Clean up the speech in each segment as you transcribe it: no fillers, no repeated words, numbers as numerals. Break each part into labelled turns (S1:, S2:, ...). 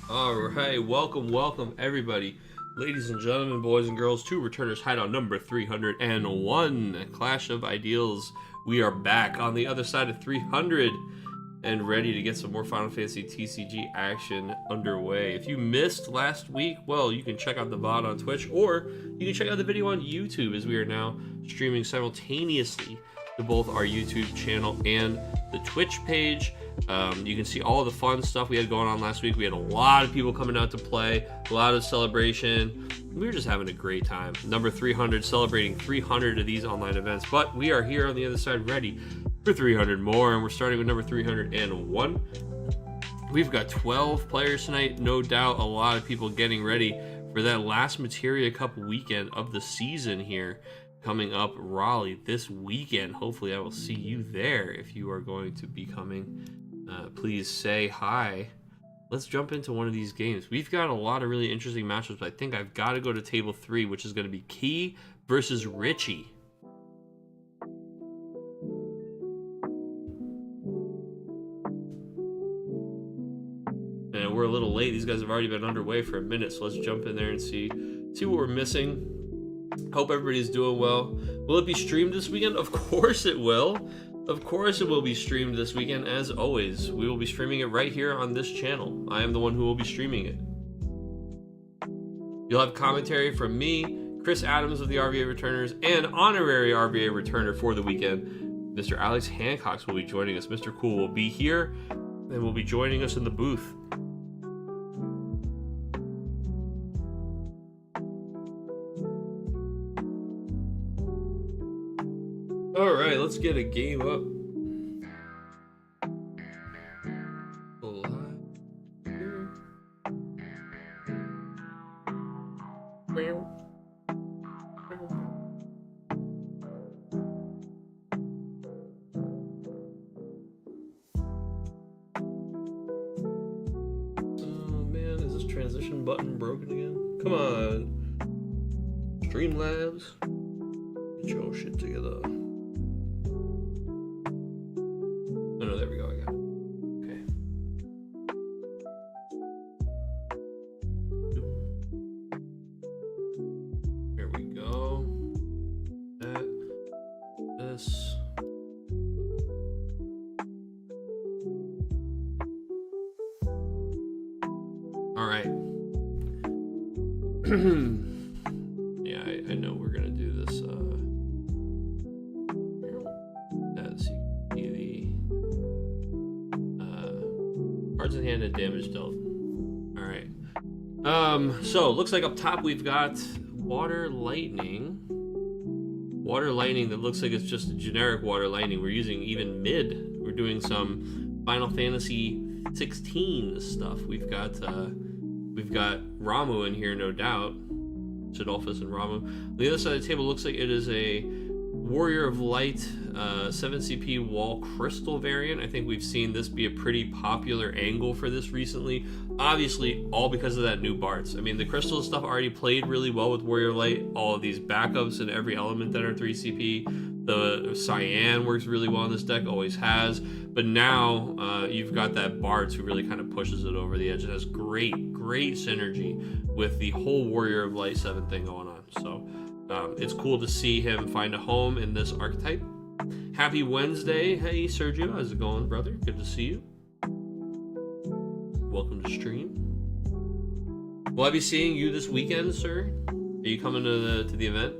S1: All right, welcome everybody, ladies and gentlemen, boys and girls, to Returners Hideout number 301, Clash of Ideals. We are back on the other side of 300 and ready to get some more Final Fantasy TCG action underway. If you missed last week, well, you can check out the VOD on Twitch, or you can check out the video on YouTube, as we are now streaming simultaneously to both our YouTube channel and the Twitch page. You can see all the fun stuff we had going on last week. We had a lot of people coming out to play, a lot of celebration. We were just having a great time. Number 300, celebrating 300 of these online events. But we are here on the other side ready for 300 more, and we're starting with number 301. We've got 12 players tonight. No doubt a lot of people getting ready for that last Materia Cup weekend of the season here. Coming up, Raleigh this weekend. Hopefully I will see you there. If you are going to be coming, please say hi. Let's jump into one of these games. We've got a lot of really interesting matchups, but I think I've got to go to table 3, which is going to be Key versus Richie. And we're a little late. These guys have already been underway for a minute, so let's jump in there and see what we're missing. Hope everybody's doing well. Will it be streamed this weekend? Of course it will. Of course it will be streamed this weekend, as always. We will be streaming it right here on this channel. I am the one who will be streaming it. You'll have commentary from me, Chris Adams of the RVA Returners, and honorary RVA Returner for the weekend, Mr. Alex Hancock will be joining us. Mr. Cool will be here and will be joining us in the booth. All right, let's get a game up. Oh man, is this transition button broken again? Come on. Streamlabs. Get your shit together. Oh no, there we go, I got it. Okay. Here we go. This. Alright. Yeah, I know we're gonna do this, cards in hand and damage dealt. Alright. So looks like up top we've got Water Lightning. Water Lightning that looks like it's just a generic Water Lightning. We're using even mid. We're doing some Final Fantasy 16 stuff. We've got Ramu in here, no doubt. Chidolphus and Ramu. On the other side of the table looks like it is a Warrior of Light 7 CP Wall Crystal variant. I think we've seen this be a pretty popular angle for this recently. Obviously, all because of that new Bartz. I mean, the Crystal stuff already played really well with Warrior of Light. All of these backups and every element that are 3 CP. The Cyan works really well in this deck, always has. But now you've got that Bartz who really kind of pushes it over the edge. It has great synergy with the whole Warrior of Light 7 thing going on. So it's cool to see him find a home in this archetype. Happy Wednesday. Hey, Sergio. How's it going, brother? Good to see you. Welcome to stream. Will I be seeing you this weekend, sir? Are you coming to the event?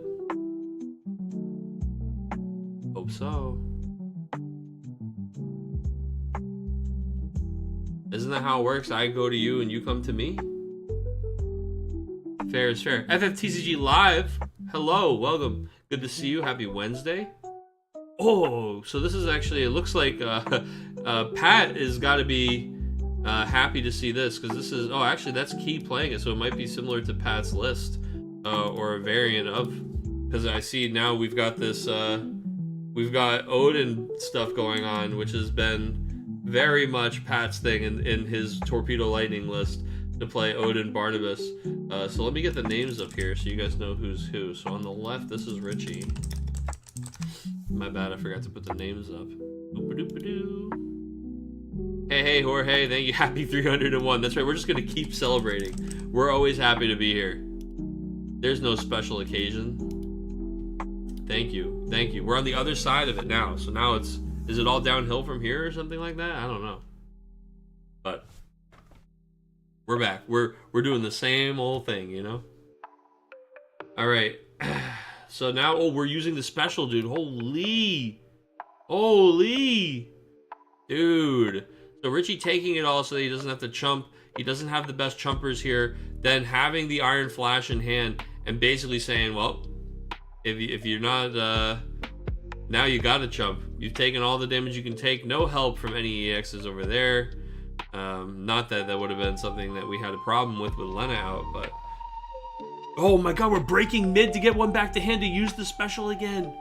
S1: Hope so. Isn't that how it works? I go to you and you come to me? Fair is fair. FFTCG Live. Hello, welcome. Good to see you. Happy Wednesday. Oh, so this is actually, it looks like Pat has got to be happy to see this, because this is, oh, actually that's Key playing it, so it might be similar to Pat's list, or a variant of, because I see now we've got this, we've got Odin stuff going on, which has been very much Pat's thing in his Torpedo Lightning list, to play Odin Barnabas. So let me get the names up here so you guys know who's who. So on the left, this is Richie. My bad, I forgot to put the names up. Oop-a-doop-a-doo. Hey, Jorge, thank you. Happy 301. That's right, we're just gonna keep celebrating. We're always happy to be here. There's no special occasion. Thank you. We're on the other side of it now. So now is it all downhill from here or something like that? I don't know. But we're back. We're doing the same old thing, you know? All right. So now, we're using the special, dude. Holy. Dude. So Richie taking it all so that he doesn't have to chump. He doesn't have the best chumpers here. Then having the Iron Flash in hand and basically saying, well, if you're not, now you gotta chump. You've taken all the damage you can take. No help from any EXs over there. Not that would have been something that we had a problem with Lena out, but... Oh my god, we're breaking mid to get one back to hand to use the special again.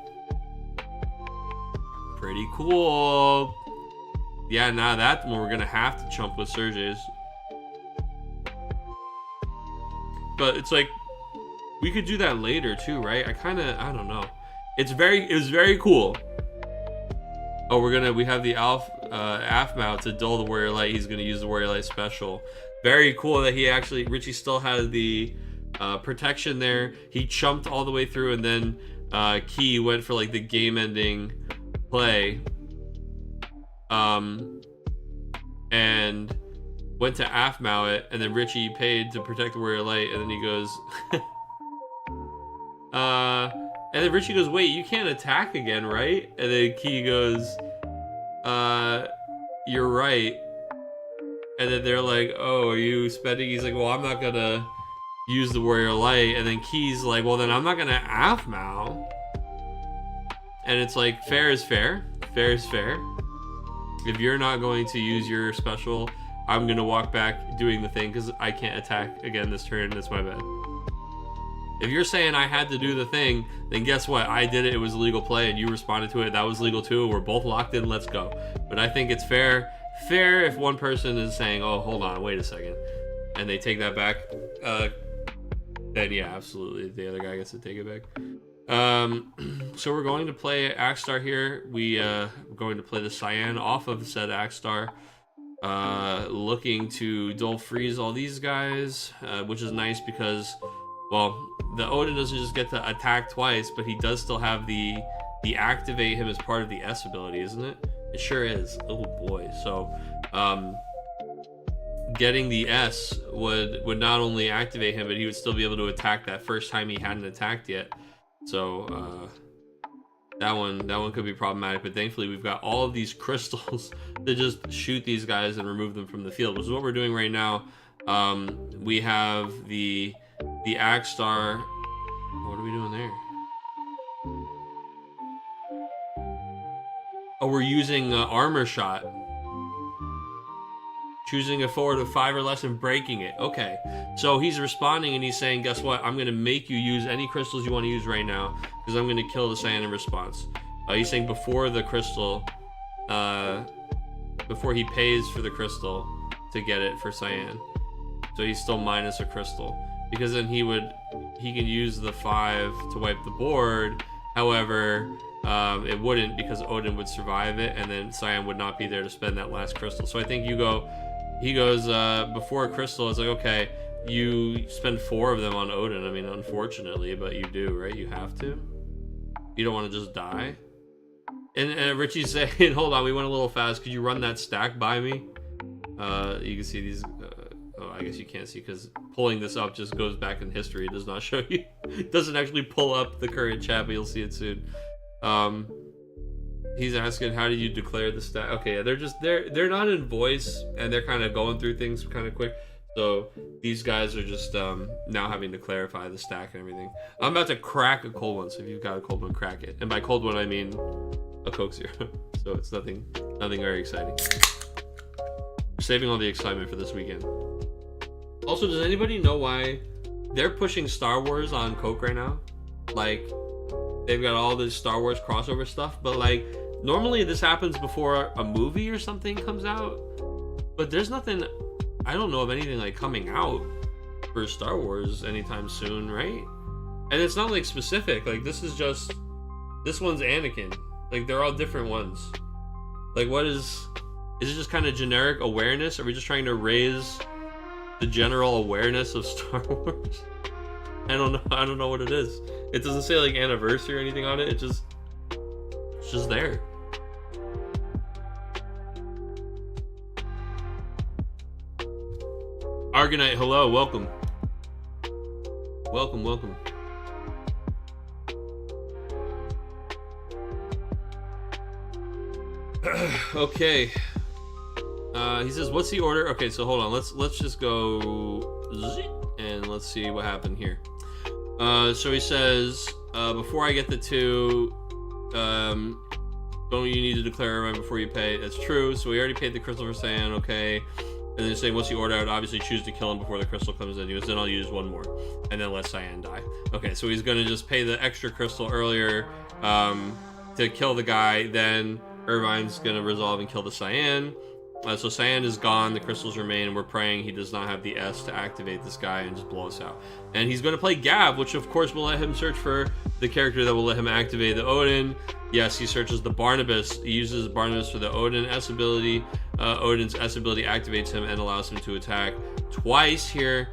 S1: Pretty cool. Yeah, now that one we're gonna have to chump with Sergei's. But it's like, we could do that later too, right? I don't know. It was very cool. Oh, we have the Afmount to dull the Warrior Light. He's gonna use the Warrior Light special. Very cool that Richie still had the protection there. He chumped all the way through, and then Key went for like the game-ending play. And went to Afmount it, and then Richie paid to protect the Warrior Light, and then he goes, and then Richie goes, wait, you can't attack again, right? And then Key goes, you're right. And then they're like, oh, are you spending? He's like, well, I'm not gonna use the Warrior Light. And then Key's like, well, then I'm not gonna Afmount. And it's like, fair is fair. Fair is fair. If you're not going to use your special, I'm gonna walk back doing the thing because I can't attack again this turn. That's my bad. If you're saying I had to do the thing, then guess what? I did it. It was a legal play, and you responded to it. That was legal too. We're both locked in. Let's go. But I think it's fair if one person is saying, "Oh, hold on, wait a second," and they take that back. Then yeah, absolutely, the other guy gets to take it back. So we're going to play Axstar here. We're going to play the Cyan off of said Axstar. Looking to dull freeze all these guys, which is nice because, well, the Odin doesn't just get to attack twice, but he does still have the activate him as part of the S ability, isn't it? It sure is. Oh boy. So getting the S would not only activate him, but he would still be able to attack that first time he hadn't attacked yet. So that one could be problematic, but thankfully we've got all of these crystals to just shoot these guys and remove them from the field, which is what we're doing right now. We have the Axstar. What are we doing there? Oh, we're using armor shot. Choosing a forward of 5 or less and breaking it. Okay, so he's responding and he's saying, guess what? I'm gonna make you use any crystals you want to use right now because I'm gonna kill the Cyan in response. He's saying before the crystal, before he pays for the crystal to get it for Cyan. So he's still minus a crystal because then he can use the 5 to wipe the board. However, it wouldn't because Odin would survive it and then Cyan would not be there to spend that last crystal. So I think he goes before a crystal. It's like, okay, you spend 4 of them on Odin. I mean, unfortunately, but you do, right? You have to. You don't want to just die. And Richie's saying, hold on, we went a little fast. Could you run that stack by me? You can see these. Oh, I guess you can't see because pulling this up just goes back in history. It does not show you. It doesn't actually pull up the current chat, but you'll see it soon. He's asking, how did you declare the stack? Okay, yeah, they're not in voice and they're kind of going through things kind of quick. So these guys are just now having to clarify the stack and everything. I'm about to crack a cold one, so if you've got a cold one, crack it. And by cold one, I mean a Coke Zero. So it's nothing very exciting. We're saving all the excitement for this weekend. Also, does anybody know why they're pushing Star Wars on Coke right now? Like, they've got all this Star Wars crossover stuff, but like, normally this happens before a movie or something comes out. But there's nothing, I don't know of anything like coming out for Star Wars anytime soon, right? And it's not like specific, like this one's Anakin. Like they're all different ones. Like what is Is it just kind of generic awareness? Are we just trying to raise the general awareness of Star Wars? I don't know what it is. It doesn't say like anniversary or anything on it. It's just there. Argonite, hello, welcome. Welcome. Okay. He says, what's the order? Okay, so hold on. Let's just go and let's see what happened here. So he says, before I get the 2, don't you need to declare right before you pay? That's true. So we already paid the crystal for Saiyan, okay. And then saying, what's the order? I would obviously choose to kill him before the crystal comes in. He goes, then I'll use 1 more. And then let Cyan die. Okay, so he's going to just pay the extra crystal earlier to kill the guy. Then Irvine's going to resolve and kill the Cyan. So Cyan is gone. The crystals remain. And we're praying he does not have the S to activate this guy and just blow us out. And he's going to play Gab, which of course will let him search for the character that will let him activate the Odin. Yes, he searches the Barnabas. He uses Barnabas for the Odin S ability. Odin's S ability activates him and allows him to attack twice here.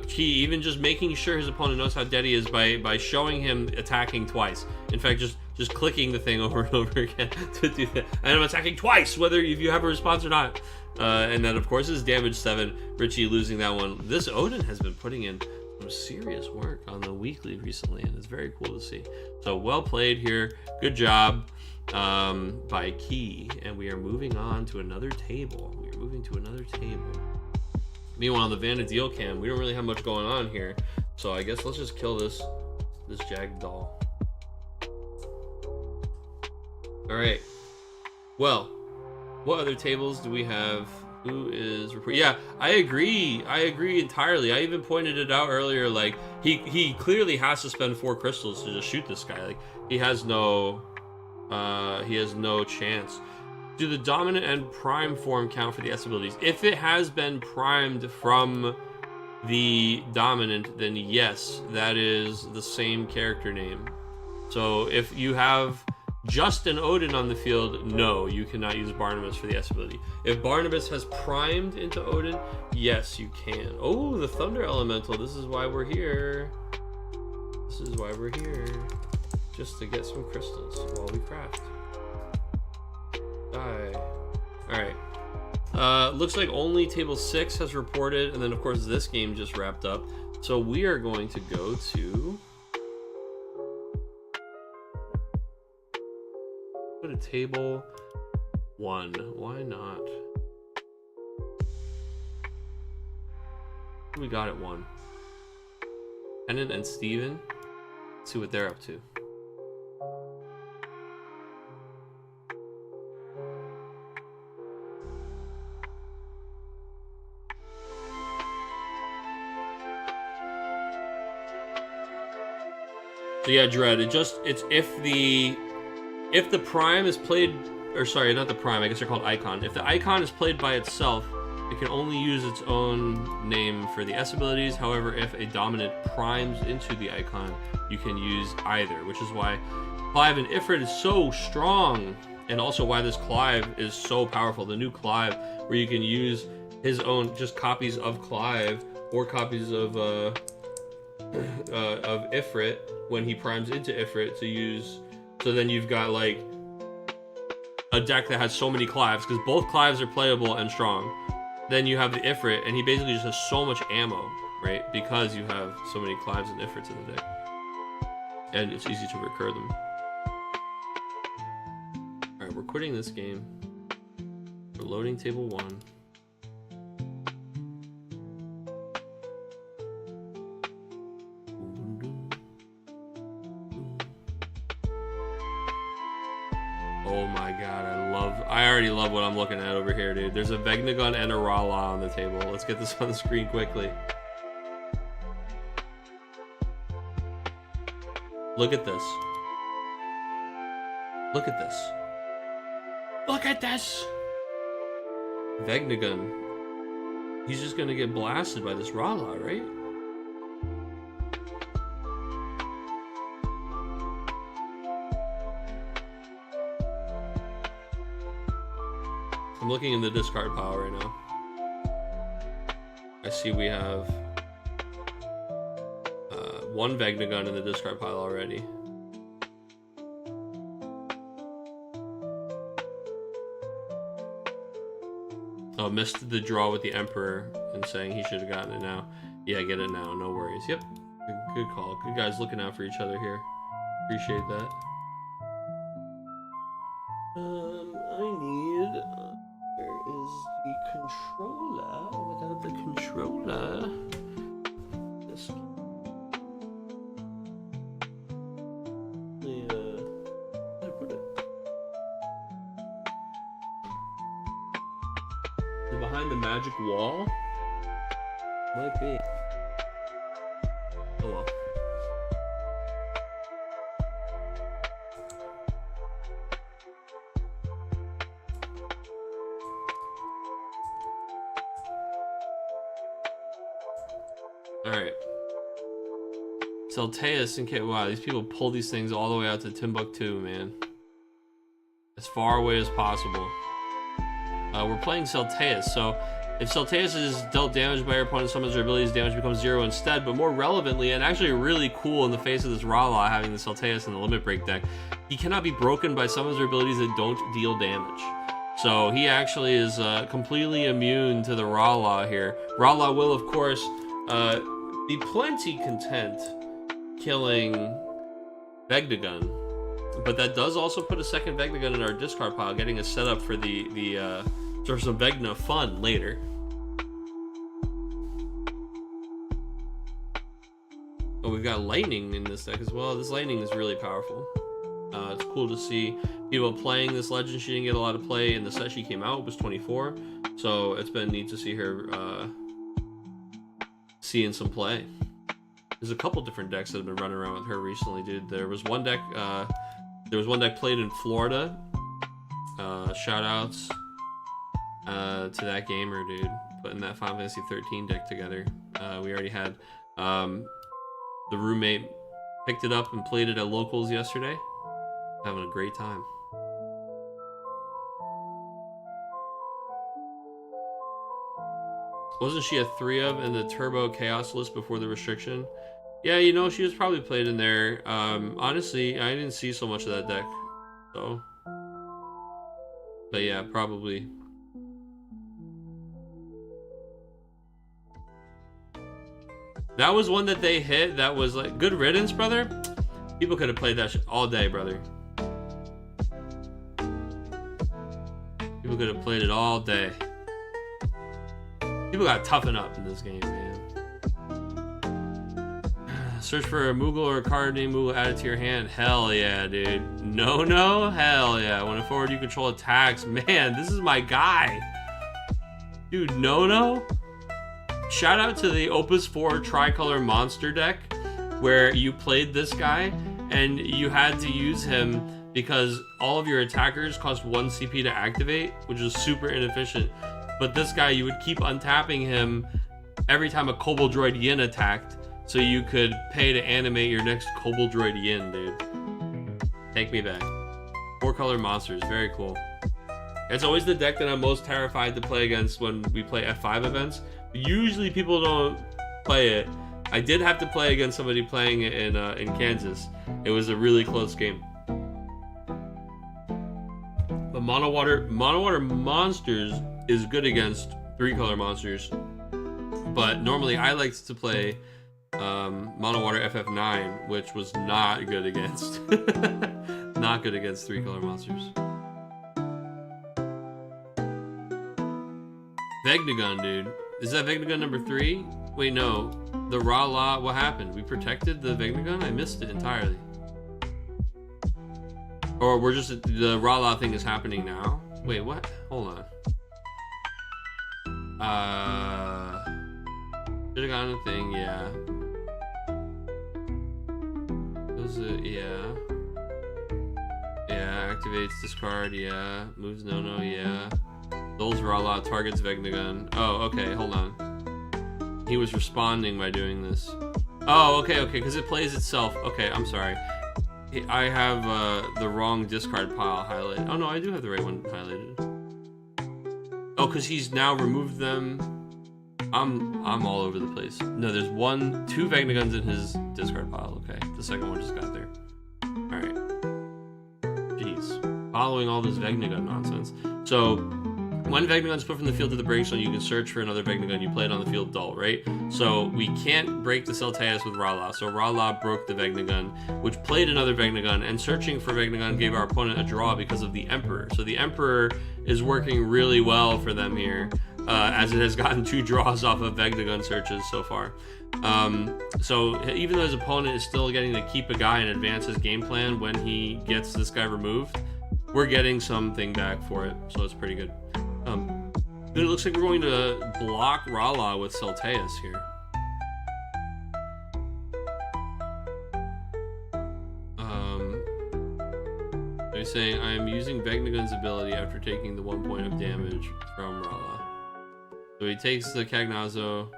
S1: Key, even just making sure his opponent knows how dead he is by showing him attacking twice. In fact, just clicking the thing over and over again to do that. And I'm attacking twice, whether if you have a response or not. And that, of course, is damage 7. Richie losing that one. This Odin has been putting in some serious work on the weekly recently, and it's very cool to see. So well played here. Good job by Key. And we are moving on to another table. Meanwhile, on the Vanadil cam, we don't really have much going on here. So I guess let's just kill this Jagged doll. Alright. Well, what other tables do we have? Who is report? Yeah, I agree entirely. I even pointed it out earlier. Like he clearly has to spend 4 crystals to just shoot this guy. Like he has no chance. Do the dominant and prime form count for the S abilities? If it has been primed from the dominant, then yes, that is the same character name. So if you have just an Odin on the field, no, you cannot use Barnabas for the S ability. If Barnabas has primed into Odin, yes, you can. Oh, the Thunder Elemental. This is why we're here. Just to get some crystals while we craft. Die. Alright. Looks like only table 6 has reported, and then of course this game just wrapped up. So we are going to go to table 1. Why not? Who we got at 1? Tennant and Steven. Let's see what they're up to. So yeah, Dread, it's if the prime is played, or sorry, not the prime, I guess they're called icon. If the icon is played by itself, it can only use its own name for the S abilities. However, if a dominant primes into the icon, you can use either, which is why Clive and Ifrit is so strong, and also why this Clive is so powerful. The new Clive, where you can use his own, just copies of Clive, or copies of Ifrit, when he primes into Ifrit to use. So then you've got like a deck that has so many Clives, because both Clives are playable and strong. Then you have the Ifrit, and he basically just has so much ammo, right? Because you have so many Clives and Ifrits in the deck. And it's easy to recur them. Alright, we're quitting this game. We're loading table 1. Oh my god, I already love what I'm looking at over here, dude. There's a Vegnagun and a Rala on the table. Let's get this on the screen quickly. Look at this. Look at this. Look at this! Vegnagun. He's just gonna get blasted by this Rala, right? I'm looking in the discard pile right now. I see we have one Vegnagun in the discard pile already. Oh, missed the draw with the Emperor and saying he should have gotten it now. Yeah, get it now. No worries. Yep. Good call. Good guys looking out for each other here. Appreciate that. I need... where is the controller? Without the controller... This... where did I put it? Is it behind the magic wall? Might be. Oh well. Alright. Celteus and Kit. Wow, these people pull these things all the way out to Timbuktu, man. As far away as possible. We're playing Celteus, so if Celteus is dealt damage by your opponent's summons or abilities, damage becomes 0 instead. But more relevantly, and actually really cool in the face of this Rala having the Celteus in the Limit Break deck, he cannot be broken by summons or abilities that don't deal damage. So he actually is completely immune to the Rala here. Rala will, of course, be plenty content killing Vegnagun, but that does also put a second Vegnagun in our discard pile, getting us set up for the sort of some Vegna fun later. Oh, we've got lightning in this deck as well. This lightning is really powerful. It's cool to see people playing this legend. She didn't get a lot of play in the set she came out. It was 24, so it's been neat to see her seeing some play. There's a couple different decks that have been running around with her recently, dude. There was one deck played in Florida. Shout outs to that gamer, dude, putting that Final Fantasy 13 deck together. We already had the roommate picked it up and played it at locals yesterday. Having a great time. Wasn't she a 3-of in the Turbo Chaos list before the restriction? Yeah, you know, she was probably played in there. Honestly, I didn't see so much of that deck, so. But yeah, probably. That was one that they hit that was like, good riddance, brother. People could have played that shit all day, brother. People could have played it all day. People got toughen up in this game, man. Search for a Moogle or a card named Moogle added to your hand. Hell yeah, dude. No, hell yeah. When a forward you control attacks. Man, this is my guy. Dude, no. Shout out to the Opus 4 Tricolor Monster deck, where you played this guy and you had to use him because all of your attackers cost 1 CP to activate, which is super inefficient. But this guy, you would keep untapping him every time a Kobold Droid Yin attacked, so you could pay to animate your next Kobold Droid Yin, dude. Take me back. 4-color monsters, very cool. It's always the deck that I'm most terrified to play against when we play F5 events. Usually people don't play it. I did have to play against somebody playing it in Kansas. It was a really close game. But Mono Water Monsters is good against 3-color monsters. But normally I liked to play Mono Water FF9, which was not good against not good against 3-color monsters. Vegnagun, dude. Is that Vegnagun number 3? Wait, no. The Rala, what happened? We protected the Vegnagun? I missed it entirely. Or we're just, the Rala thing is happening now? Wait, what? Hold on. Should've gotten a thing, yeah. Was it, yeah. Yeah, activates discard, yeah. Moves no, yeah. Those Rala targets Vegnagun. Oh, okay, hold on. He was responding by doing this. Oh, okay, because it plays itself. Okay, I'm sorry. I have the wrong discard pile highlighted. Oh no, I do have the right one highlighted. Oh, because he's now removed them. I'm all over the place. No, there's 2 Vegna in his discard pile. Okay, the second one just got there. All right. Jeez, following all this Vegna nonsense. So, when Vegna is put from the field to the break zone, you can search for another Vegna you play it on the field dull, right? So we can't break the Celteus with Rala. So Rala broke the Vegna, which played another Vegna, and searching for Vegna gave our opponent a draw because of the Emperor. So the Emperor is working really well for them here, as it has gotten 2 draws off of Vegna searches so far. So even though his opponent is still getting to keep a guy and advance his game plan when he gets this guy removed, we're getting something back for it, so it's pretty good. It looks like we're going to block Rala with Celteus here. They're saying, I am using Vegnagun's ability after taking the 1 point of damage from Rala. So he takes the Cagnazzo.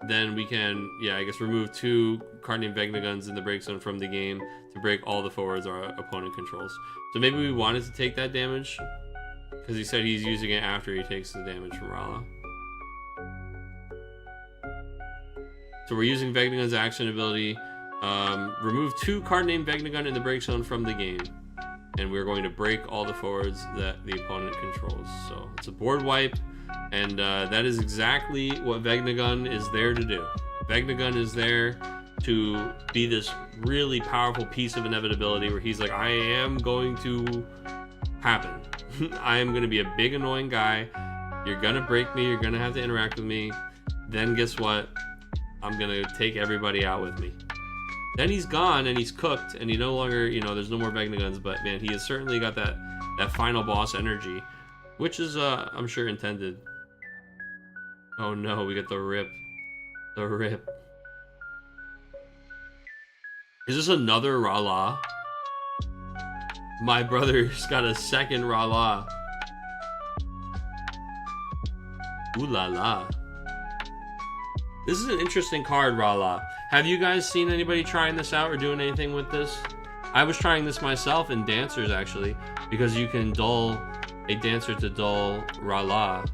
S1: Then we can, I guess, remove 2 card named Vegnaguns in the break zone from the game to break all the forwards our opponent controls. So maybe we wanted to take that damage, because he said he's using it after he takes the damage from Rala. So we're using Vegnagun's action ability. Remove 2 card named Vegnagun in the break zone from the game. And we're going to break all the forwards that the opponent controls. So it's a board wipe. And that is exactly what Vegnagun is there to do. Vegnagun is there to be this really powerful piece of inevitability where he's like, I am going to happen. I am going to be a big annoying guy. You're going to break me. You're going to have to interact with me. Then guess what? I'm going to take everybody out with me. Then he's gone and he's cooked and he no longer, there's no more Vegnaguns, but man, he has certainly got that final boss energy, which is, I'm sure, intended. Oh no, we get the rip. The rip. Is this another Rala? My brother's got a second Rala. Ooh la la. This is an interesting card, Rala. Have you guys seen anybody trying this out or doing anything with this? I was trying this myself in Dancers, actually, because you can dull a Dancer to dull Rala.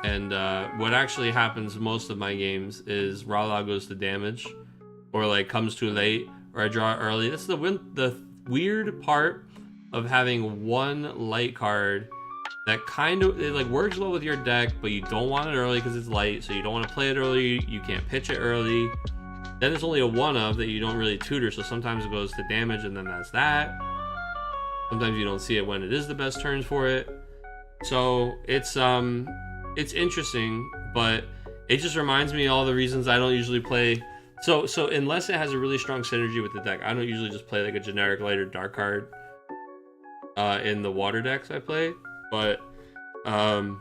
S1: And what actually happens most of my games is Rala goes to damage, or like comes too late, or I draw early. That's the weird part of having one light card that kind of, it like works well with your deck, but you don't want it early because it's light, so you don't want to play it early. You can't pitch it early. Then it's only a one of that you don't really tutor, so sometimes it goes to damage and then that's that. Sometimes you don't see it when it is the best turns for it. So it's interesting, but it just reminds me of all the reasons I don't usually play. So unless it has a really strong synergy with the deck, I don't usually just play like a generic light or dark card in the water decks I play. But I've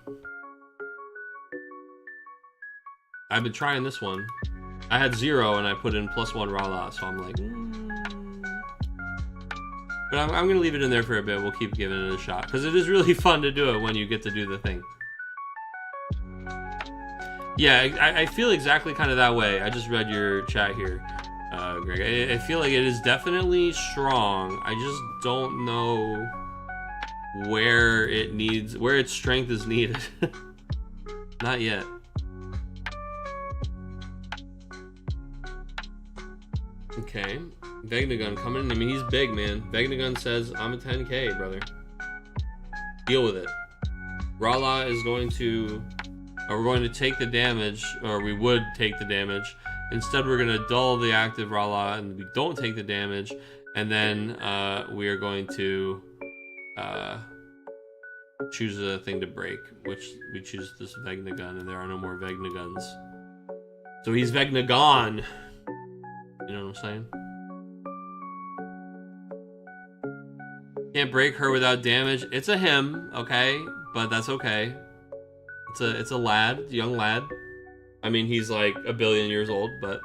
S1: been trying this one. I had 0 and I put in +1 Rala, so I'm like, But I'm gonna leave it in there for a bit. We'll keep giving it a shot because it is really fun to do it when you get to do the thing. Yeah, I feel exactly kind of that way. I just read your chat here, Greg. I feel like it is definitely strong. I just don't know where its strength is needed. Not yet. Okay, Vegnagun coming in. I mean, he's big, man. Vegnagun says, I'm a 10k, brother. Deal with it. Rala is going to, we're going to take the damage, or we would take the damage. Instead, we're going to dull the active Rala, and we don't take the damage. And then we are going to choose a thing to break, which we choose this Vegnagun, and there are no more Vegnaguns. So he's Vegnagon. You know what I'm saying? Can't break her without damage. It's a him, okay? But that's okay. It's a lad, young lad. I mean, he's like a billion years old, but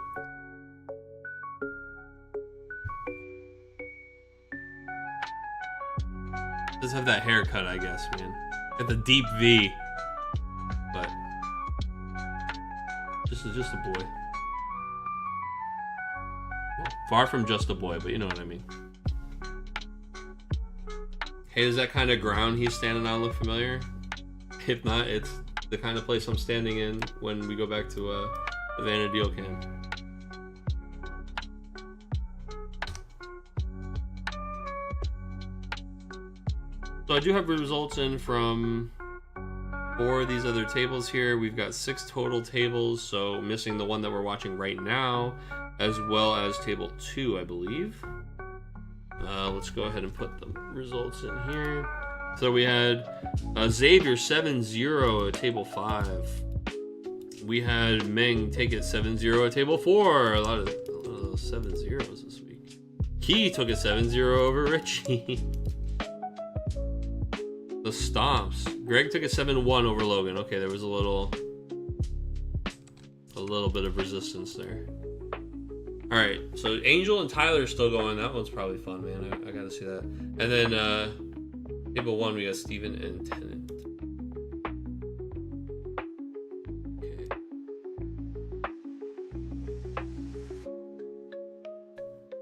S1: does have that haircut, I guess, man. Got the deep V, but just a boy. Well, far from just a boy, but you know what I mean. Hey, does that kind of ground he's standing on look familiar? If not, it's the kind of place I'm standing in when we go back to the Vanadil can. So I do have results in from 4 of these other tables here. We've got 6 total tables, so missing the one that we're watching right now, as well as table 2, I believe. Let's go ahead and put the results in here. So we had Xavier 7-0 at table 5. We had Meng take it 7-0 at table 4. A lot of those 7-0s this week. Key took it 7-0 over Richie. The Stomps. Greg took it 7-1 over Logan. Okay, there was a little bit of resistance there. All right, so Angel and Tyler are still going. That one's probably fun, man. I gotta see that. And then table 1, we got Steven and Tennant. Okay.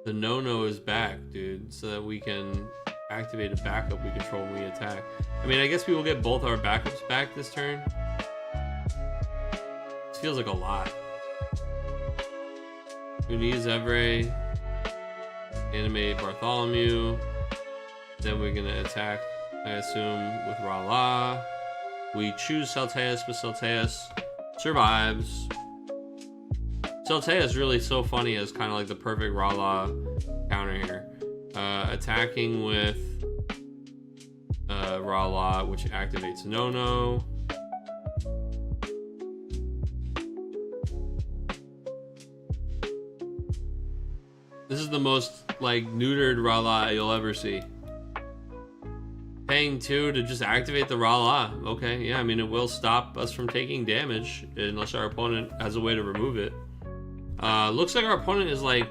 S1: The no-no is back, dude, so that we can activate a backup we control when we attack. I mean, I guess we will get both our backups back this turn. This feels like a lot. Muniz, Evray, animate Bartholomew. Then we're gonna attack, I assume, with Rala. We choose Celteus, but Celteus survives. Celteus is really so funny as kind of like the perfect Rala counter here. Attacking with Rala, which activates No-No. This is the most like neutered Rala you'll ever see. Paying 2 to just activate the Rala. Okay, yeah, I mean it will stop us from taking damage unless our opponent has a way to remove it. Looks like our opponent is like,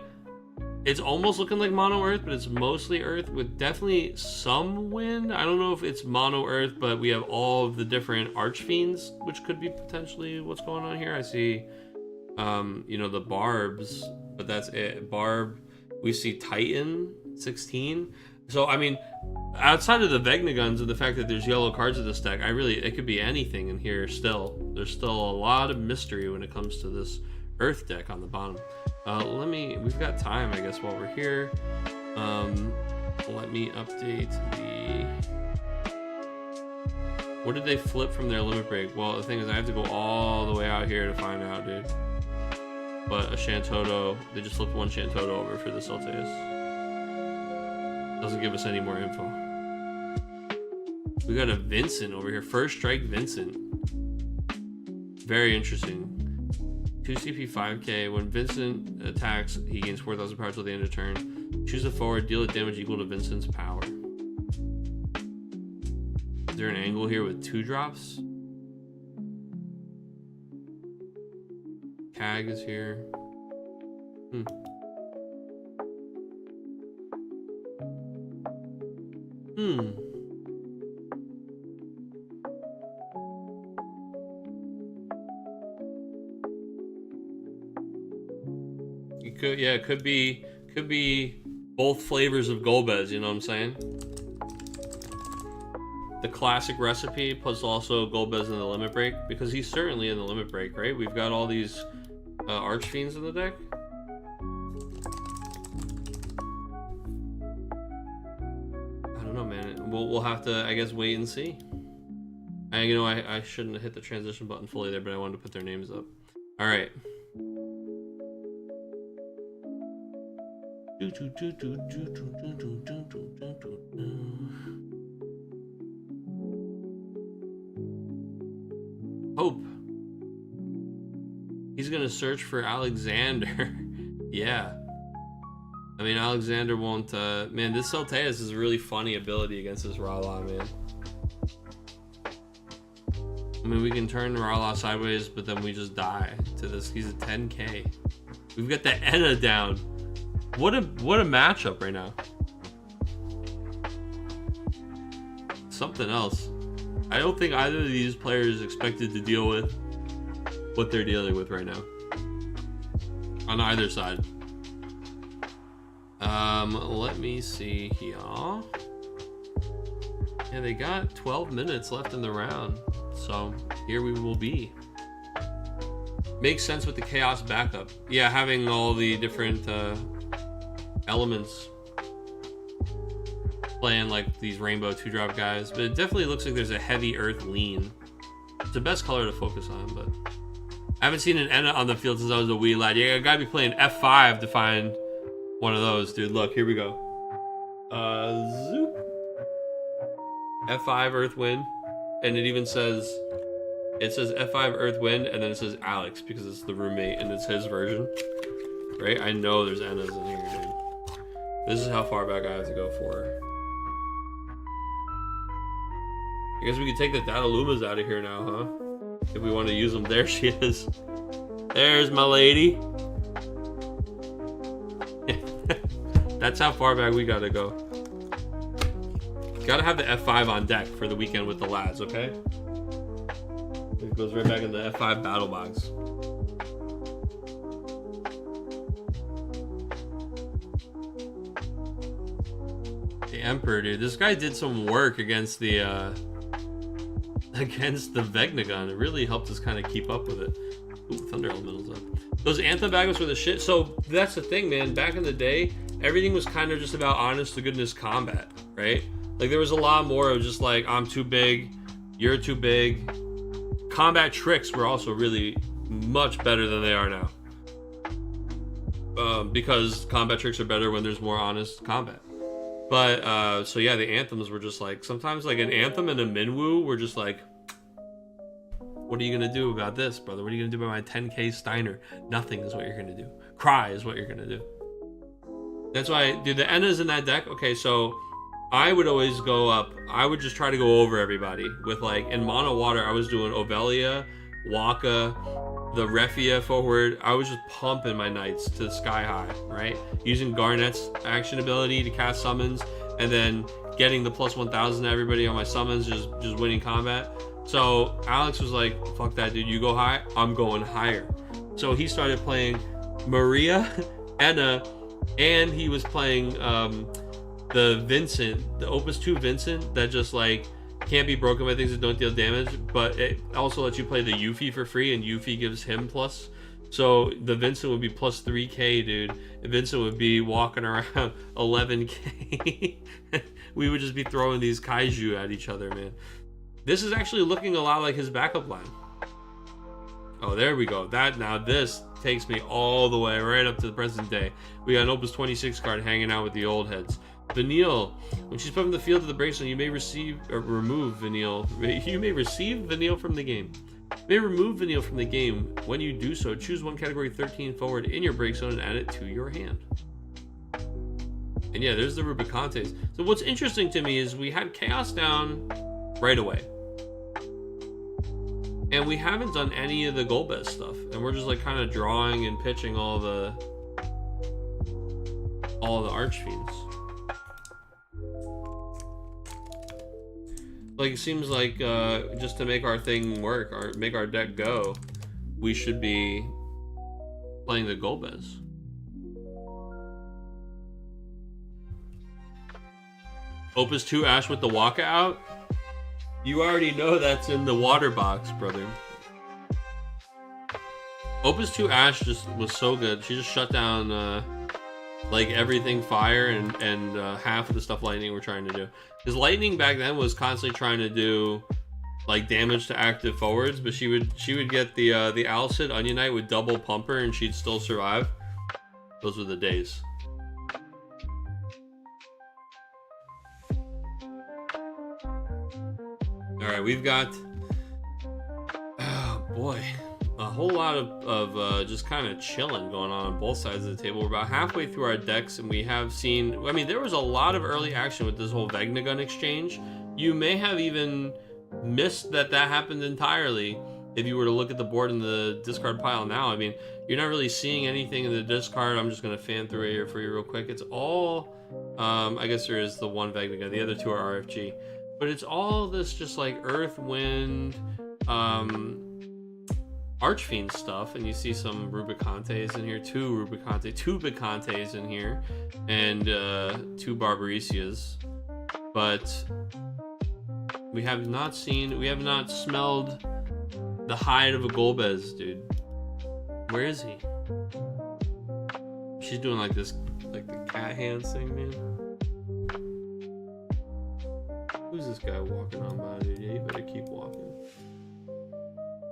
S1: it's almost looking like mono earth, but it's mostly earth with definitely some wind. I don't know if it's mono earth, but we have all of the different archfiends, which could be potentially what's going on here. I see, you know, the barbs, but that's it. Barb, we see Titan 16. So I mean, outside of the Vegna guns and the fact that there's yellow cards in this deck, it could be anything in here still. There's still a lot of mystery when it comes to this earth deck on the bottom. We've got time, I guess, while we're here. Let me update what did they flip from their limit break? Well, the thing is I have to go all the way out here to find out, dude. But a Shantoto, they just flipped one Shantoto over for the Celteus. Doesn't give us any more info. We got a Vincent over here. First strike Vincent. Very interesting. 2 CP 5k. When Vincent attacks, he gains 4,000 power till the end of turn. Choose a forward, deal a damage equal to Vincent's power. Is there an angle here with 2 drops? Cag is here. It could be both flavors of Golbez, you know what I'm saying? The classic recipe plus also Golbez in the limit break, because he's certainly in the limit break, right? We've got all these Archfiends in the deck. I don't know, man. We'll have to, I guess, wait and see. I shouldn't have hit the transition button fully there, but I wanted to put their names up. All right. Hope. He's gonna search for Alexander. Yeah. I mean, Alexander won't, man, this Celteus is a really funny ability against this Rala, man. I mean, we can turn Rala sideways, but then we just die to this. He's a 10k. We've got the Enna down. What a matchup right now. Something else. I don't think either of these players expected to deal with what they're dealing with right now. On either side. Let me see here. Yeah, they got 12 minutes left in the round, so here we will be. Makes sense with the chaos backup. Yeah, having all the different elements playing like these rainbow 2-drop guys, but it definitely looks like there's a heavy earth lean. It's the best color to focus on, but I haven't seen an Enna on the field since I was a wee lad. Yeah, I gotta be playing F5 to find one of those, dude. Look, here we go. Zoop. F5 Earth Wind, and it even says, F5 Earth Wind, and then it says Alex because it's the roommate and it's his version, right? I know there's Ennas in here, dude. This is how far back I have to go for. I guess we could take the Datalumas out of here now, huh? If we want to use them. There she is. There's my lady. That's how far back we gotta go. Gotta have the F5 on deck for the weekend with the lads, okay? It goes right back in the F5 battle box. The Emperor, dude. This guy did some work against the Vegnagun. It really helped us kind of keep up with it. Ooh, Thunder Elemental's up. Those Anthem backups were the shit. So that's the thing, man. Back in the day, everything was kind of just about honest to goodness combat, right? Like there was a lot more of just like, I'm too big, you're too big. Combat tricks were also really much better than they are now. Because combat tricks are better when there's more honest combat. But, so yeah, the anthems were just like, sometimes like an anthem and a Minwoo were just like, what are you going to do about this, brother? What are you going to do about my 10k Steiner? Nothing is what you're going to do. Cry is what you're going to do. That's why, dude, the Enna's in that deck. Okay, so I would always go up. I would just try to go over everybody with like, in mono water, I was doing Ovelia, Waka, the Refia forward. I was just pumping my knights to the sky high, right? Using Garnet's action ability to cast summons, and then getting the plus 1000 to everybody on my summons, just winning combat. So Alex was like, fuck that, dude, you go high, I'm going higher. So he started playing Maria, Enna, and he was playing the Vincent, the Opus 2 Vincent, that just like can't be broken by things that don't deal damage, but it also lets you play the Yuffie for free, and Yuffie gives him plus. So the Vincent would be plus 3k, dude. And Vincent would be walking around 11k. We would just be throwing these kaiju at each other, man. This is actually looking a lot like his backup line. Oh, there we go. Now this takes me all the way right up to the present day. We got an Opus 26 card hanging out with the old heads. Vanille. When she's put from the field to the breakstone, you may receive or remove Vanille. You may receive Vanille from the game. You may remove Vanille from the game. When you do so, choose one category 13 forward in your breakstone and add it to your hand. And yeah, there's the Rubicantes. So what's interesting to me is we had Chaos down right away. And we haven't done any of the Golbez stuff. And we're just like kind of drawing and pitching all the Archfiends. Like, it seems like just to make our thing work, or make our deck go, we should be playing the Golbez. Opus 2 Ash with the Waka out? You already know that's in the water box, brother. Opus 2 Ash just was so good. She just shut down like everything fire and half of the stuff lightning we're trying to do. Because lightning back then was constantly trying to do like damage to active forwards, but she would get the Alcid Onion Knight with double pumper and she'd still survive. Those were the days. All right, we've got, oh boy, a whole lot of just kind of chilling going on both sides of the table. We're about halfway through our decks, and we have seen, I mean, there was a lot of early action with this whole Vegnagun exchange. You may have even missed that happened entirely if you were to look at the board in the discard pile now. I mean, you're not really seeing anything in the discard. I'm just going to fan through it here for you real quick. It's all, I guess there is the one Vegnagun. The other two are RFG. But it's all this just like Earth, Wind, Archfiend stuff, and you see some Rubicantes in here, two Bicantes in here, and two Barbaricias. But We have not smelled the hide of a Golbez, dude. Where is he? She's doing like this, like the cat hands thing, man. Who's this guy walking on by, dude? Yeah, you better keep walking.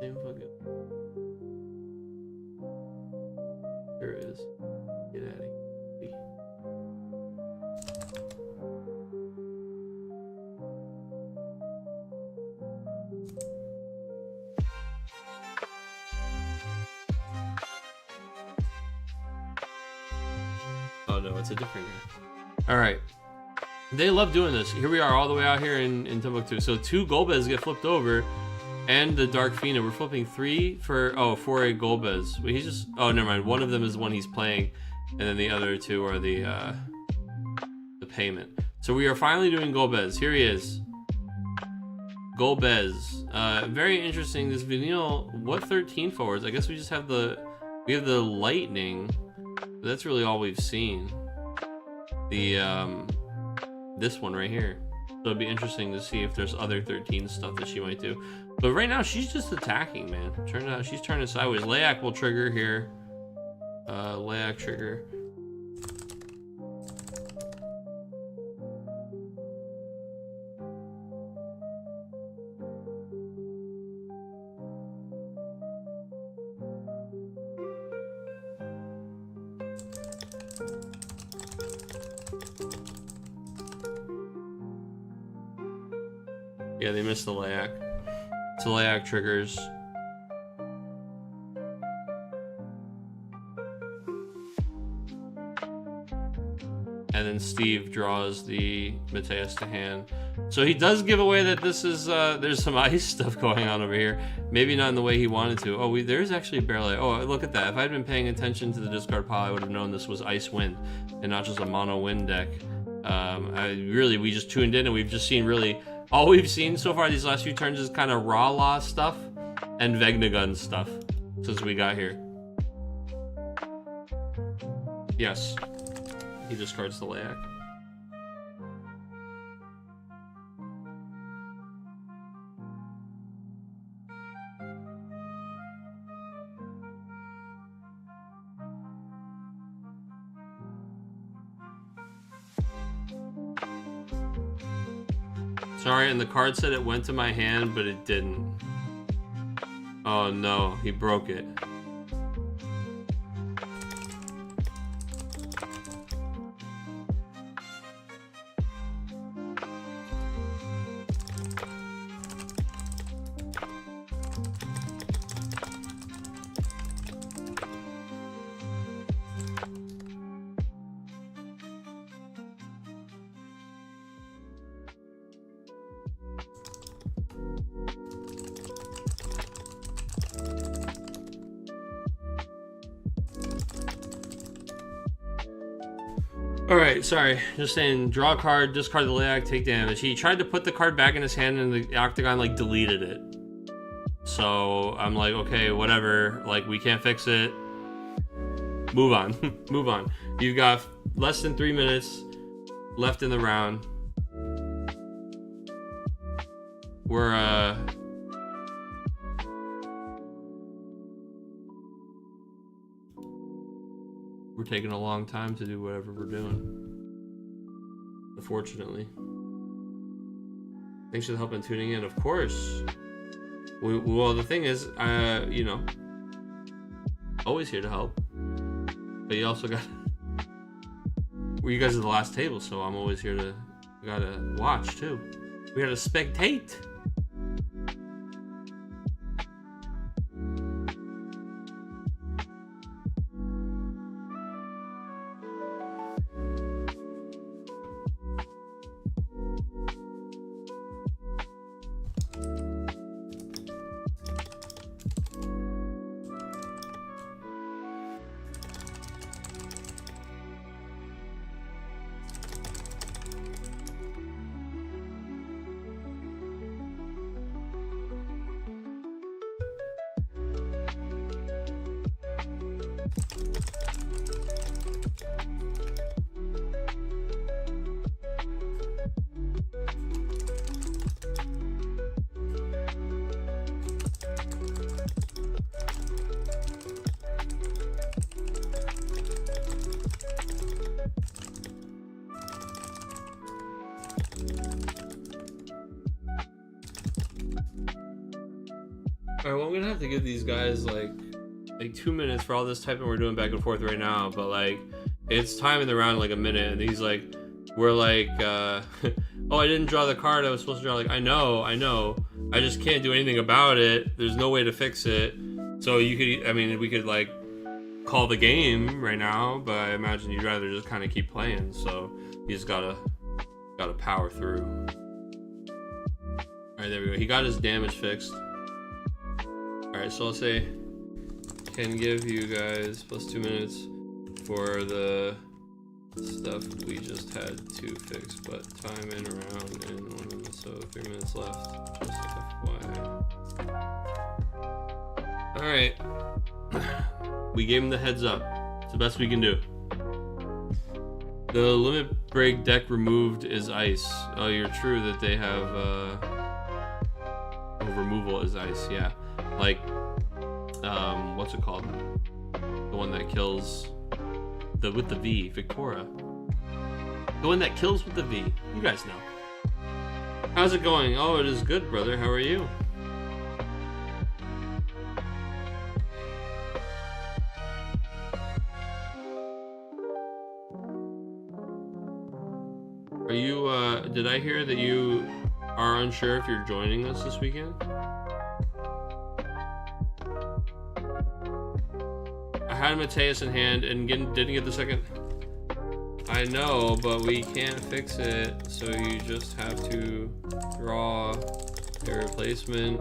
S1: Same fucking. There it is. Get out of here. Oh no, it's a different guy. Alright. They love doing this. Here we are all the way out here in Timbuktu. So 2 Golbez get flipped over and the Dark Fina. We're flipping 3 for a Golbez. Wait, he's just, oh never mind. One of them is the one he's playing and then the other 2 are the payment. So we are finally doing Golbez. Here he is. Golbez. Very interesting. This video, what 13 forwards? I guess we just have the Lightning. But that's really all we've seen. The this one right here. So it'd be interesting to see if there's other 13 stuff that she might do. But right now she's just attacking, man. Turns out she's turning sideways. Layak will trigger here. Layak trigger. Yeah, they missed the Layak. So Layak triggers. And then Steve draws the Mateus to hand. So he does give away that this is, there's some ice stuff going on over here. Maybe not in the way he wanted to. Oh, there's actually barely, oh, look at that. If I'd been paying attention to the discard pile, I would have known this was Ice Wind and not just a mono wind deck. We just tuned in and we've just seen really, all we've seen so far these last few turns is kind of Ra-La stuff and Vegnagun stuff since we got here. Yes. He discards the Layak. Sorry, and the card said it went to my hand, but it didn't. Oh no, he broke it. Alright, sorry. Just saying, draw a card, discard the Layak, take damage. He tried to put the card back in his hand and the Octagon, like, deleted it. So, I'm like, okay, whatever. Like, we can't fix it. Move on. Move on. You've got less than 3 minutes left in the round. We're taking a long time to do whatever we're doing. Unfortunately. Thanks for the help in tuning in. Of course. Well, the thing is, you know, always here to help. But you also got... Well, you guys are the last table, so I'm always here to... gotta watch, too. We gotta spectate. Alright, well, I'm gonna have to give these guys like 2 minutes for all this typing we're doing back and forth right now, but like it's timing the round like a minute, and he's like, we're like, oh, I didn't draw the card I was supposed to draw. Like, I know, I just can't do anything about it. There's no way to fix it. So you could, I mean, we could like call the game right now, but I imagine you'd rather just kind of keep playing. So you just gotta power through. All right, there we go. He got his damage fixed. All right, so I'll say can give you guys plus 2 minutes for the stuff we just had to fix, but time in around in 1 minute, so 3 minutes left. Just FYI. All right, we gave him the heads up. It's the best we can do. The limit break deck removed is ice. Oh, you're true that they have removal is ice. Yeah, like what's it called? The one that kills with the V, Victoria. The one that kills with the V. You guys know. How's it going? Oh, it is good, brother. How are you? Are you, did I hear that you are unsure if you're joining us this weekend? I had Mateus in hand and didn't get the second. I know, but we can't fix it, so you just have to draw a replacement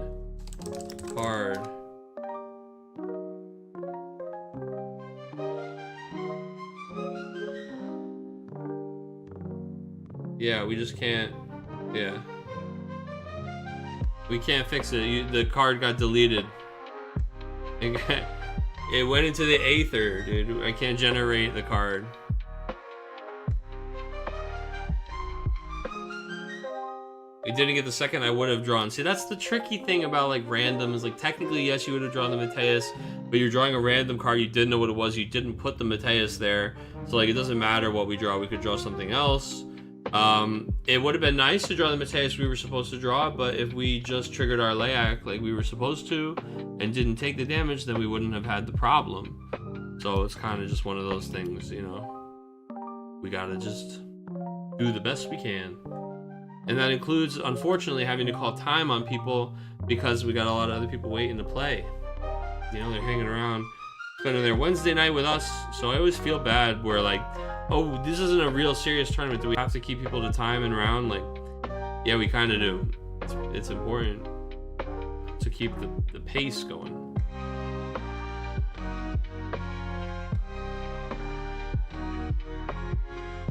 S1: card. Yeah, we just can't. Yeah. We can't fix it. The card got deleted. It went into the aether, dude. I can't generate the card. We didn't get the second I would have drawn. See, that's the tricky thing about like random is like technically yes you would have drawn the Mateus, but you're drawing a random card, you didn't know what it was, you didn't put the Mateus there. So like it doesn't matter what we draw, we could draw something else. It would have been nice to draw the Mateus we were supposed to draw, but if we just triggered our Layak like we were supposed to and didn't take the damage, then we wouldn't have had the problem. So it's kind of just one of those things, you know. We gotta just do the best we can. And that includes, unfortunately, having to call time on people because we got a lot of other people waiting to play. You know, they're hanging around, spending their Wednesday night with us. So I always feel bad where like, oh, this isn't a real serious tournament. Do we have to keep people to time and round? Like, yeah, we kind of do. It's important to keep the pace going.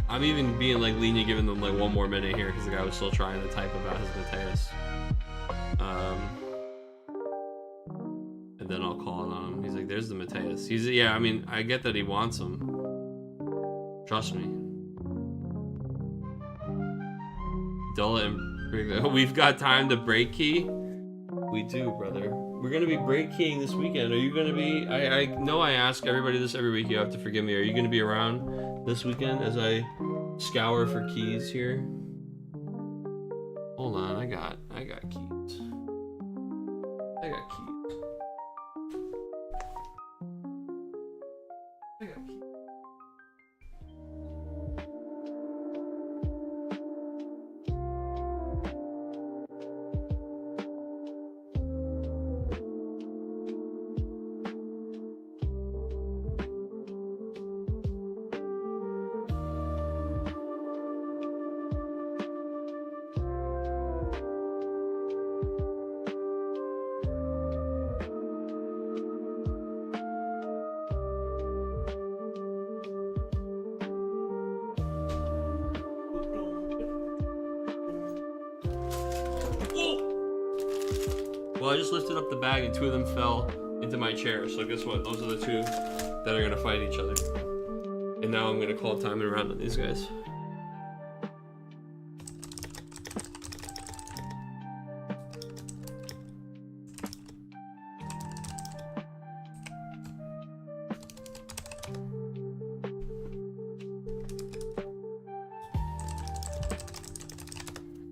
S1: I'm even being like lenient, giving them like 1 more minute here because the guy was still trying to type about his Mateus. And then I'll call it on him. He's like, "There's the Mateus." Yeah. I mean, I get that he wants him. Trust me. Dull it and we've got time to break key. We do, brother. We're gonna be break keying this weekend. Are you gonna be? I know I ask everybody this every week. You have to forgive me. Are you gonna be around this weekend as I scour for keys here? Hold on, I got keys. I got keys. Well, I just lifted up the bag and 2 of them fell into my chair. So guess what? Those are the 2 that are gonna fight each other. And now I'm gonna call time and round on these guys.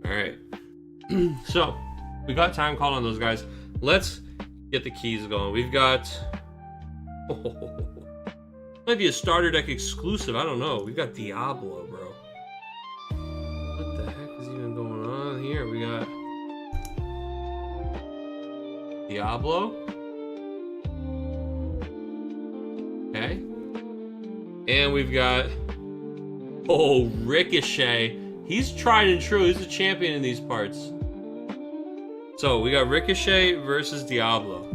S1: All right. So we got time called on those guys. Let's Get the keys going. We've got... might be a starter deck exclusive. I don't know. We've got Diablo, bro. What the heck is even going on here? We got... Diablo. Okay. And we've got... Oh, Ricochet. He's tried and true. He's a champion in these parts. So, we got Ricochet versus Diablo.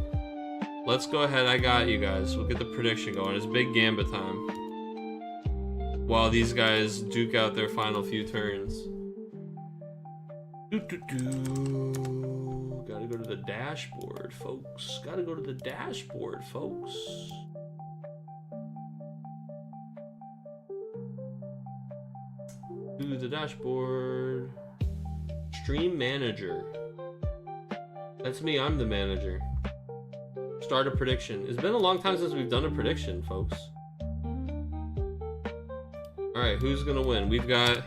S1: Let's go ahead. I got you guys. We'll get the prediction going. It's big Gambit time. While these guys duke out their final few turns. Gotta go to the dashboard, folks. Gotta go to the dashboard, folks. To the dashboard. Stream manager. That's me. I'm the manager. Start a prediction. It's been a long time since we've done a prediction, folks. Alright, who's gonna win? We've got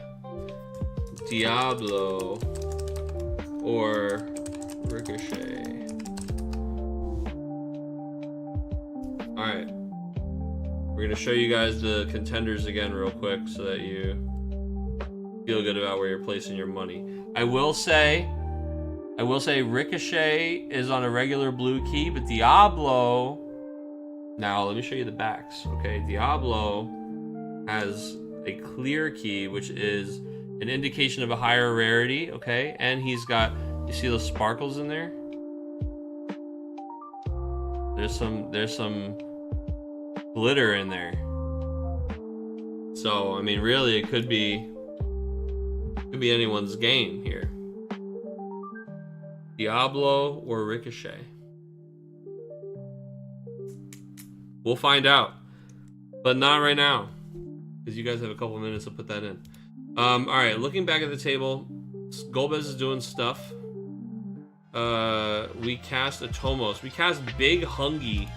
S1: Diablo or Ricochet. Alright. We're gonna show you guys the contenders again real quick so that you feel good about where you're placing your money. I will say Ricochet is on a regular blue key, but Diablo... Now, let me show you the backs, okay? Diablo has a clear key, which is an indication of a higher rarity, okay? And he's got... You see those sparkles in there? There's some glitter in there. So, I mean, really, it could be anyone's game here. Diablo or Ricochet? We'll find out, but not right now, because you guys have a couple minutes to put that in. All right, looking back at the table, Golbez is doing stuff. We cast Atomos. We cast Big Hungy,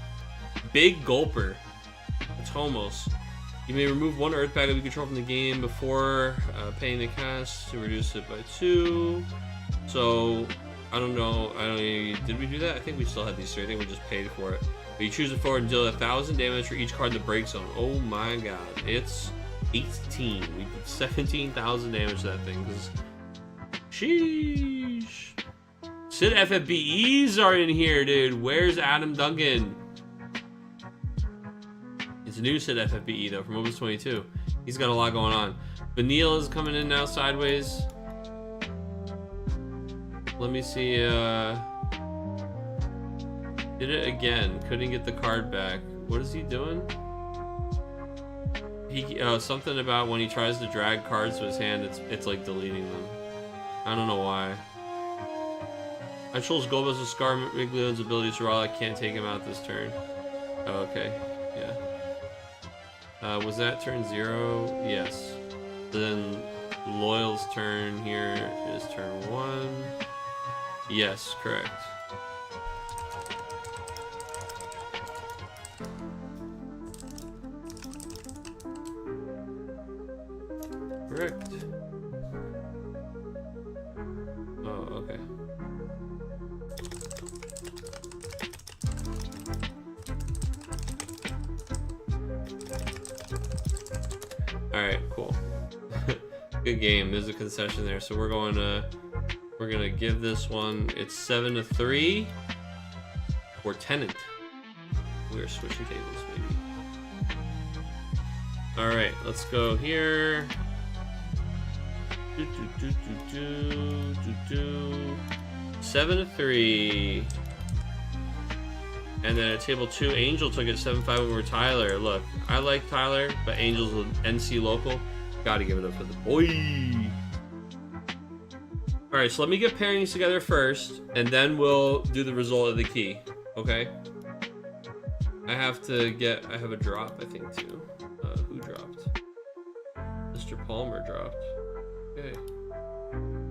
S1: Big Gulper, Atomos. You may remove one Earth bag that we control from the game before paying the cast to reduce it by 2. So. I don't know. Did we do that? I think we still had these 3. I think we just paid for it. But you choose it forward and deal 1,000 damage for each card in the break zone. Oh my god. It's 18. We did 17,000 damage to that thing. Sheesh. Sid FFBEs are in here, dude. Where's Adam Duncan? It's a new Sid FFBE, though, from Opus 22. He's got a lot going on. Vanille is coming in now sideways. Let me see, did it again. Couldn't get the card back. What is he doing? Something about when he tries to drag cards to his hand, it's like deleting them. I don't know why. I chose Golbez with Scar Miglione's ability, so I can't take him out this turn. Oh, okay, yeah. Was that turn 0? Yes. Then Loyal's turn here is turn 1. Yes, correct. Correct. Oh, okay. Alright, cool. Good game. There's a concession there, so we're gonna give this one, it's 7-3 for Tenant. We are switching tables, baby. Alright, let's go here. 7-3. And then at table 2, Angel took it 7-5 over Tyler. Look, I like Tyler, but Angel's an NC local. Gotta give it up for the boy. Alright, so let me get pairings together first, and then we'll do the result of the key. Okay? I have a drop, I think, too. Who dropped? Mr. Palmer dropped. Okay.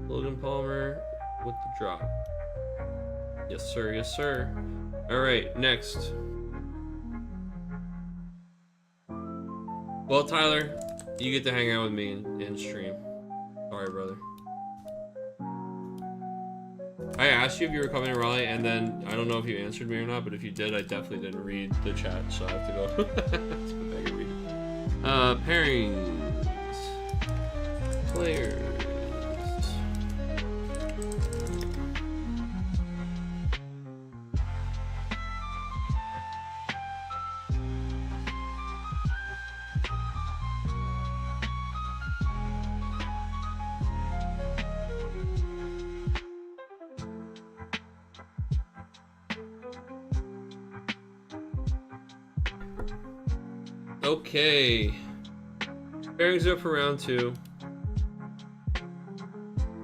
S1: Logan Palmer with the drop. Yes, sir. Yes, sir. Alright, next. Well, Tyler, you get to hang out with me and stream. Sorry, brother. I asked you if you were coming to Raleigh, and then I don't know if you answered me or not, but if you did, I definitely didn't read the chat, so I have to go. Let's go back and read it. Pairings. Players. Okay, pairings up for round 2.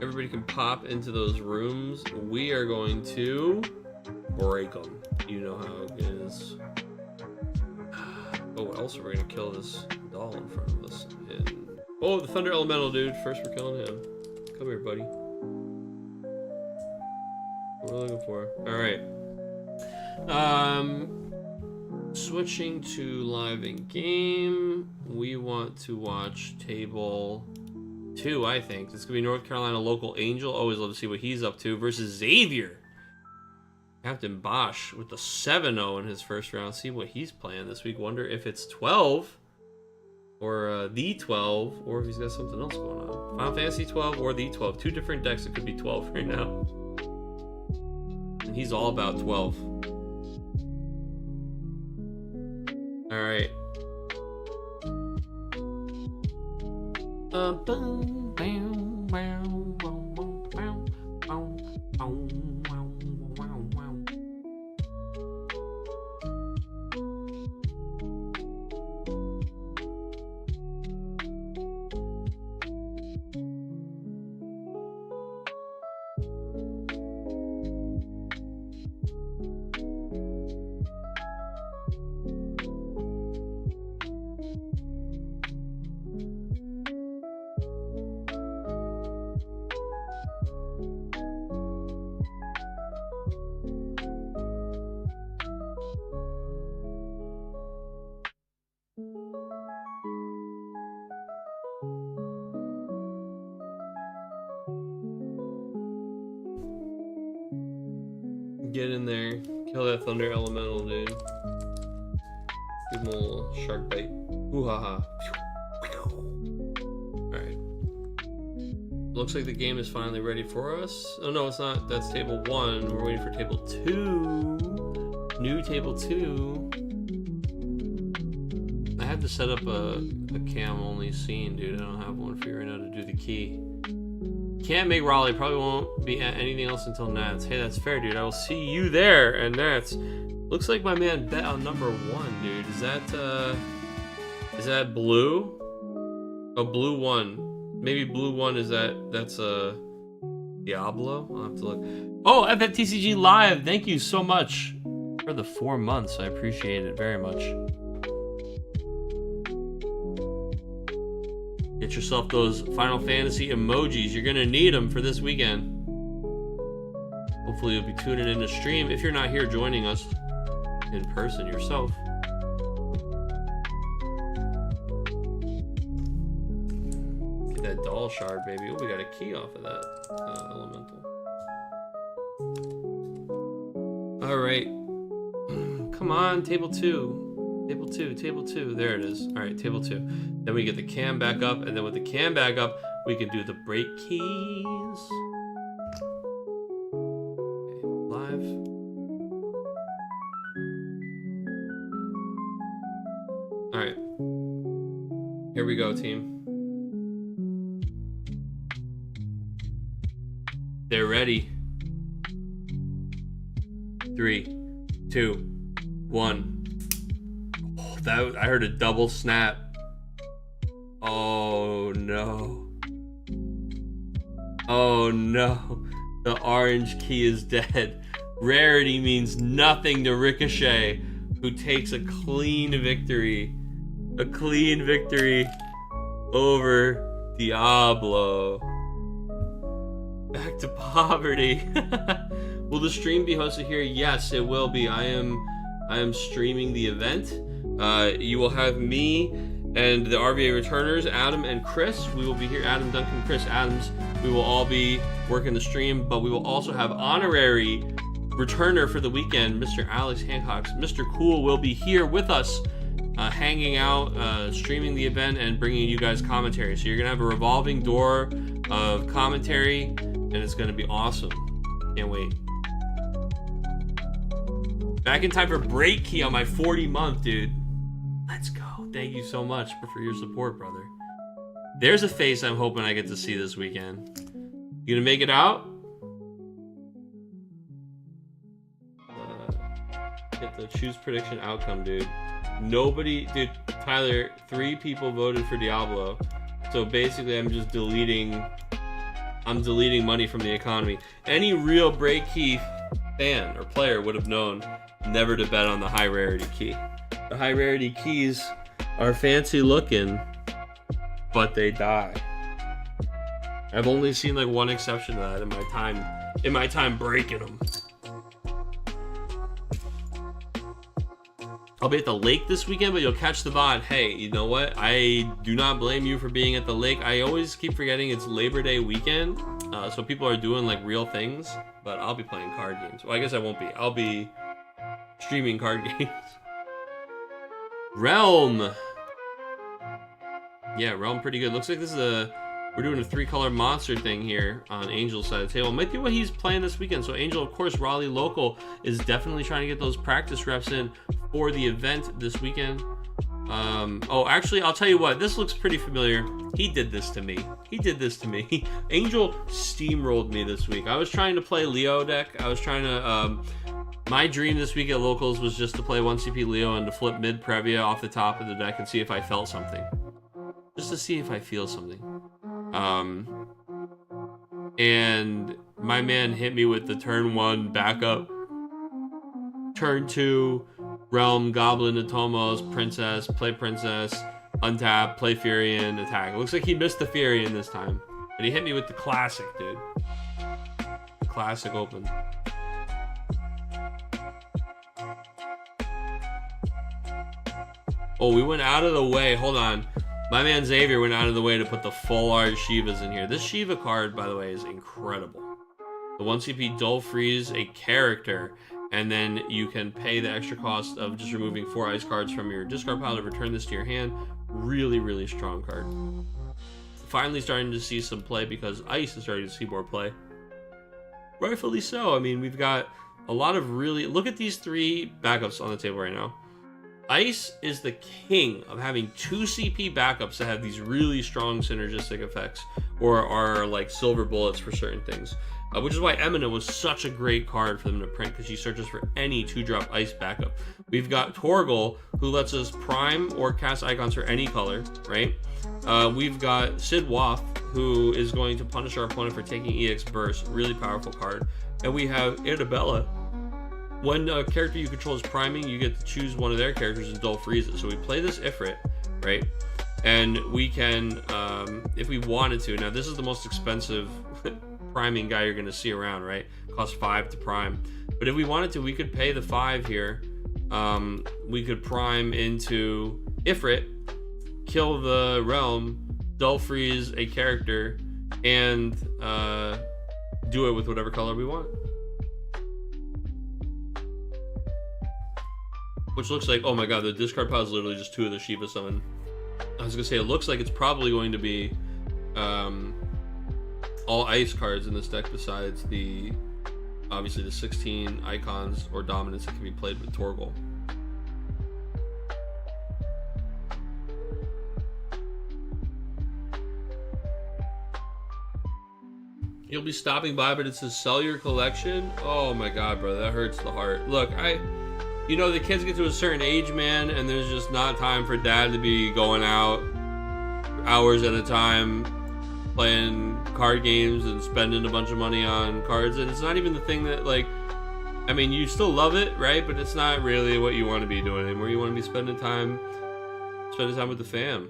S1: Everybody can pop into those rooms. We are going to break them. You know how it is. Oh, what else are we gonna kill this doll in front of us? And oh, the Thunder Elemental dude. First, we're killing him. Come here, buddy. What we're looking for. All right. Switching to live in game, we want to watch table 2, I think. This could be North Carolina local Angel. Always love to see what he's up to versus Xavier. Captain Bosch with the 7-0 in his first round. See what he's playing this week. Wonder if it's 12 or the 12, or if he's got something else going on. Final Fantasy 12 or the 12. 2 different decks. It could be 12 right now. And he's all about 12. All right. Get in there, kill that Thunder Elemental, dude. Give him a little shark bite. Ooh ha ha. Alright. Looks like the game is finally ready for us. Oh no, it's not. That's table 1. We're waiting for table 2. New table 2. I have to set up a cam only scene, dude. I don't have one for you right now to do the key. Can't make Raleigh, probably won't be at anything else until Nats. Hey, that's fair, dude. I will see you there. And Nats, looks like my man bet on number 1, dude. Is that blue? Oh, blue 1. Maybe blue 1 is that's a Diablo? I'll have to look. Oh, FFTCG Live. Thank you so much for the 4 months. I appreciate it very much. Get yourself those Final Fantasy emojis. You're gonna need them for this weekend. Hopefully you'll be tuning in to stream if you're not here joining us in person yourself. Get that doll shard, baby. Oh, we got a key off of that elemental. All right. Come on, table 2. Table 2, table 2. There it is. All right, table 2. Then we get the cam back up, and then with the cam back up, we can do the break keys. Okay, live. All right. Here we go, team. They're ready. 3, 2, 1. That, I heard a double snap. Oh no. Oh no. The orange key is dead. Rarity means nothing to Ricochet, who takes a clean victory. A clean victory over Diablo. Back to poverty. Will the stream be hosted here? Yes, it will be. I am streaming the event. You will have me and the RVA returners, Adam and Chris. We will be here. Adam, Duncan, Chris. Adam's We will all be working the stream, but we will also have honorary returner for the weekend, Mr. Alex Hancock. Mr. Cool will be here with us, hanging out, streaming the event, and bringing you guys commentary. So you're going to have a revolving door of commentary, and it's going to be awesome. Can't wait. Back in time for break key on my 40 month, dude. Let's go. Thank you so much for your support, brother. There's a face I'm hoping I get to see this weekend. You gonna make it out? Get the choose prediction outcome, dude. Nobody, dude. Tyler, 3 people voted for Diablo. So basically, I'm just deleting money from the economy. Any real break key fan or player would have known never to bet on the high rarity key. The high rarity keys are fancy looking, but they die. I've only seen like one exception to that in my time breaking them. I'll be at the lake this weekend, but you'll catch the VOD. Hey, you know what? I do not blame you for being at the lake. I always keep forgetting it's Labor Day weekend, so people are doing like real things, but I'll be playing card games. Well, I guess I won't be. I'll be streaming card games. Realm. Yeah, Realm pretty good. Looks like this is we're doing a 3-color monster thing here on Angel's side of the table. Might be what he's playing this weekend. So Angel, of course, Raleigh local, is definitely trying to get those practice reps in for the event this weekend. Oh, actually, I'll tell you what. This looks pretty familiar. He did this to me. Angel steamrolled me this week. I was trying to play Leo deck. I was trying to... my dream this week at locals was just to play 1CP Leo and to flip mid Previa off the top of the deck and see if I felt something. Just to see if I feel something. And my man hit me with the turn 1 backup. Turn 2, Realm, Goblin, Atomos, Princess, play Princess, untap, play Furion, attack. It looks like he missed the Furion this time. And he hit me with the classic, dude. The classic open. Oh, we went out of the way. Hold on. My man Xavier went out of the way to put the full art Shivas in here. This Shiva card, by the way, is incredible. The 1CP Dull Freeze a character, and then you can pay the extra cost of just removing 4 ice cards from your discard pile to return this to your hand. Really, really strong card. Finally starting to see some play because ice is starting to see more play. Rightfully so. I mean, we've got a lot of really... Look at these 3 backups on the table right now. Ice is the king of having 2 CP backups that have these really strong synergistic effects or are like silver bullets for certain things, which is why Emina was such a great card for them to print because she searches for any 2-drop ice backup. We've got Torgal, who lets us prime or cast icons for any color, right? We've got Sid Waff, who is going to punish our opponent for taking EX Burst, really powerful card. And we have Annabella. When a character you control is priming, you get to choose one of their characters and Dull Freeze it. So we play this Ifrit, right? And we can, if we wanted to, now this is the most expensive priming guy you're going to see around, right? Costs 5 to prime. But if we wanted to, we could pay the 5 here. We could prime into Ifrit, kill the Realm, Dull Freeze a character, and do it with whatever color we want. Which looks like, oh my god, the discard pile is literally just 2 of the Shiva summon. I was gonna say, it looks like it's probably going to be all ice cards in this deck besides the, obviously the 16 icons or dominance that can be played with Torgal. You'll be stopping by, but it says sell your collection? Oh my god, bro, that hurts the heart. Look, you know, the kids get to a certain age, man, and there's just not time for dad to be going out hours at a time playing card games and spending a bunch of money on cards. And it's not even the thing that, like, I mean, you still love it, right? But it's not really what you want to be doing anymore. You want to be spending time with the fam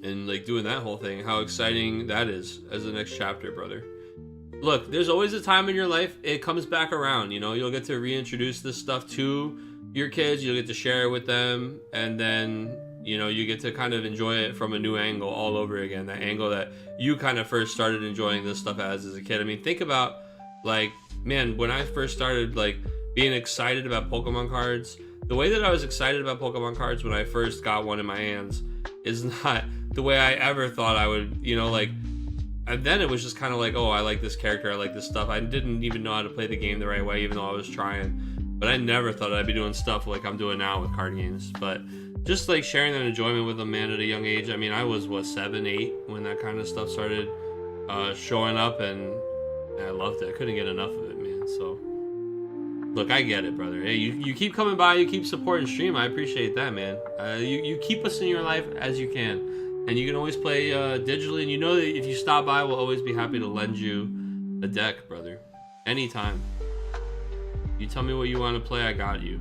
S1: and, like, doing that whole thing. How exciting that is as the next chapter, brother. Look, there's always a time in your life it comes back around, you know. You'll get to reintroduce this stuff to your kids. You'll get to share it with them. And then You know, you get to kind of enjoy it from a new angle all over again. That angle that you kind of first started enjoying this stuff as a kid. I mean, think about, like, man, when I first started, like, being excited about Pokemon cards, the way that I was excited about Pokemon cards when I first got one in my hands is not the way I ever thought I would, you know, like, and then it was just kind of like, oh, I like this character, I like this stuff. I didn't even know how to play the game the right way, even though I was trying. But I never thought I'd be doing stuff like I'm doing now with card games. But just like sharing that enjoyment with a man at a young age. I mean, I was, what, 7, 8 when that kind of stuff started showing up, and I loved it. I couldn't get enough of it, man. So, look, I get it, brother. Hey, you keep coming by, you keep supporting stream. I appreciate that, man. You keep us in your life as you can. And you can always play digitally, and you know that if you stop by, we'll always be happy to lend you a deck, brother. Anytime. You tell me what you want to play, I got you.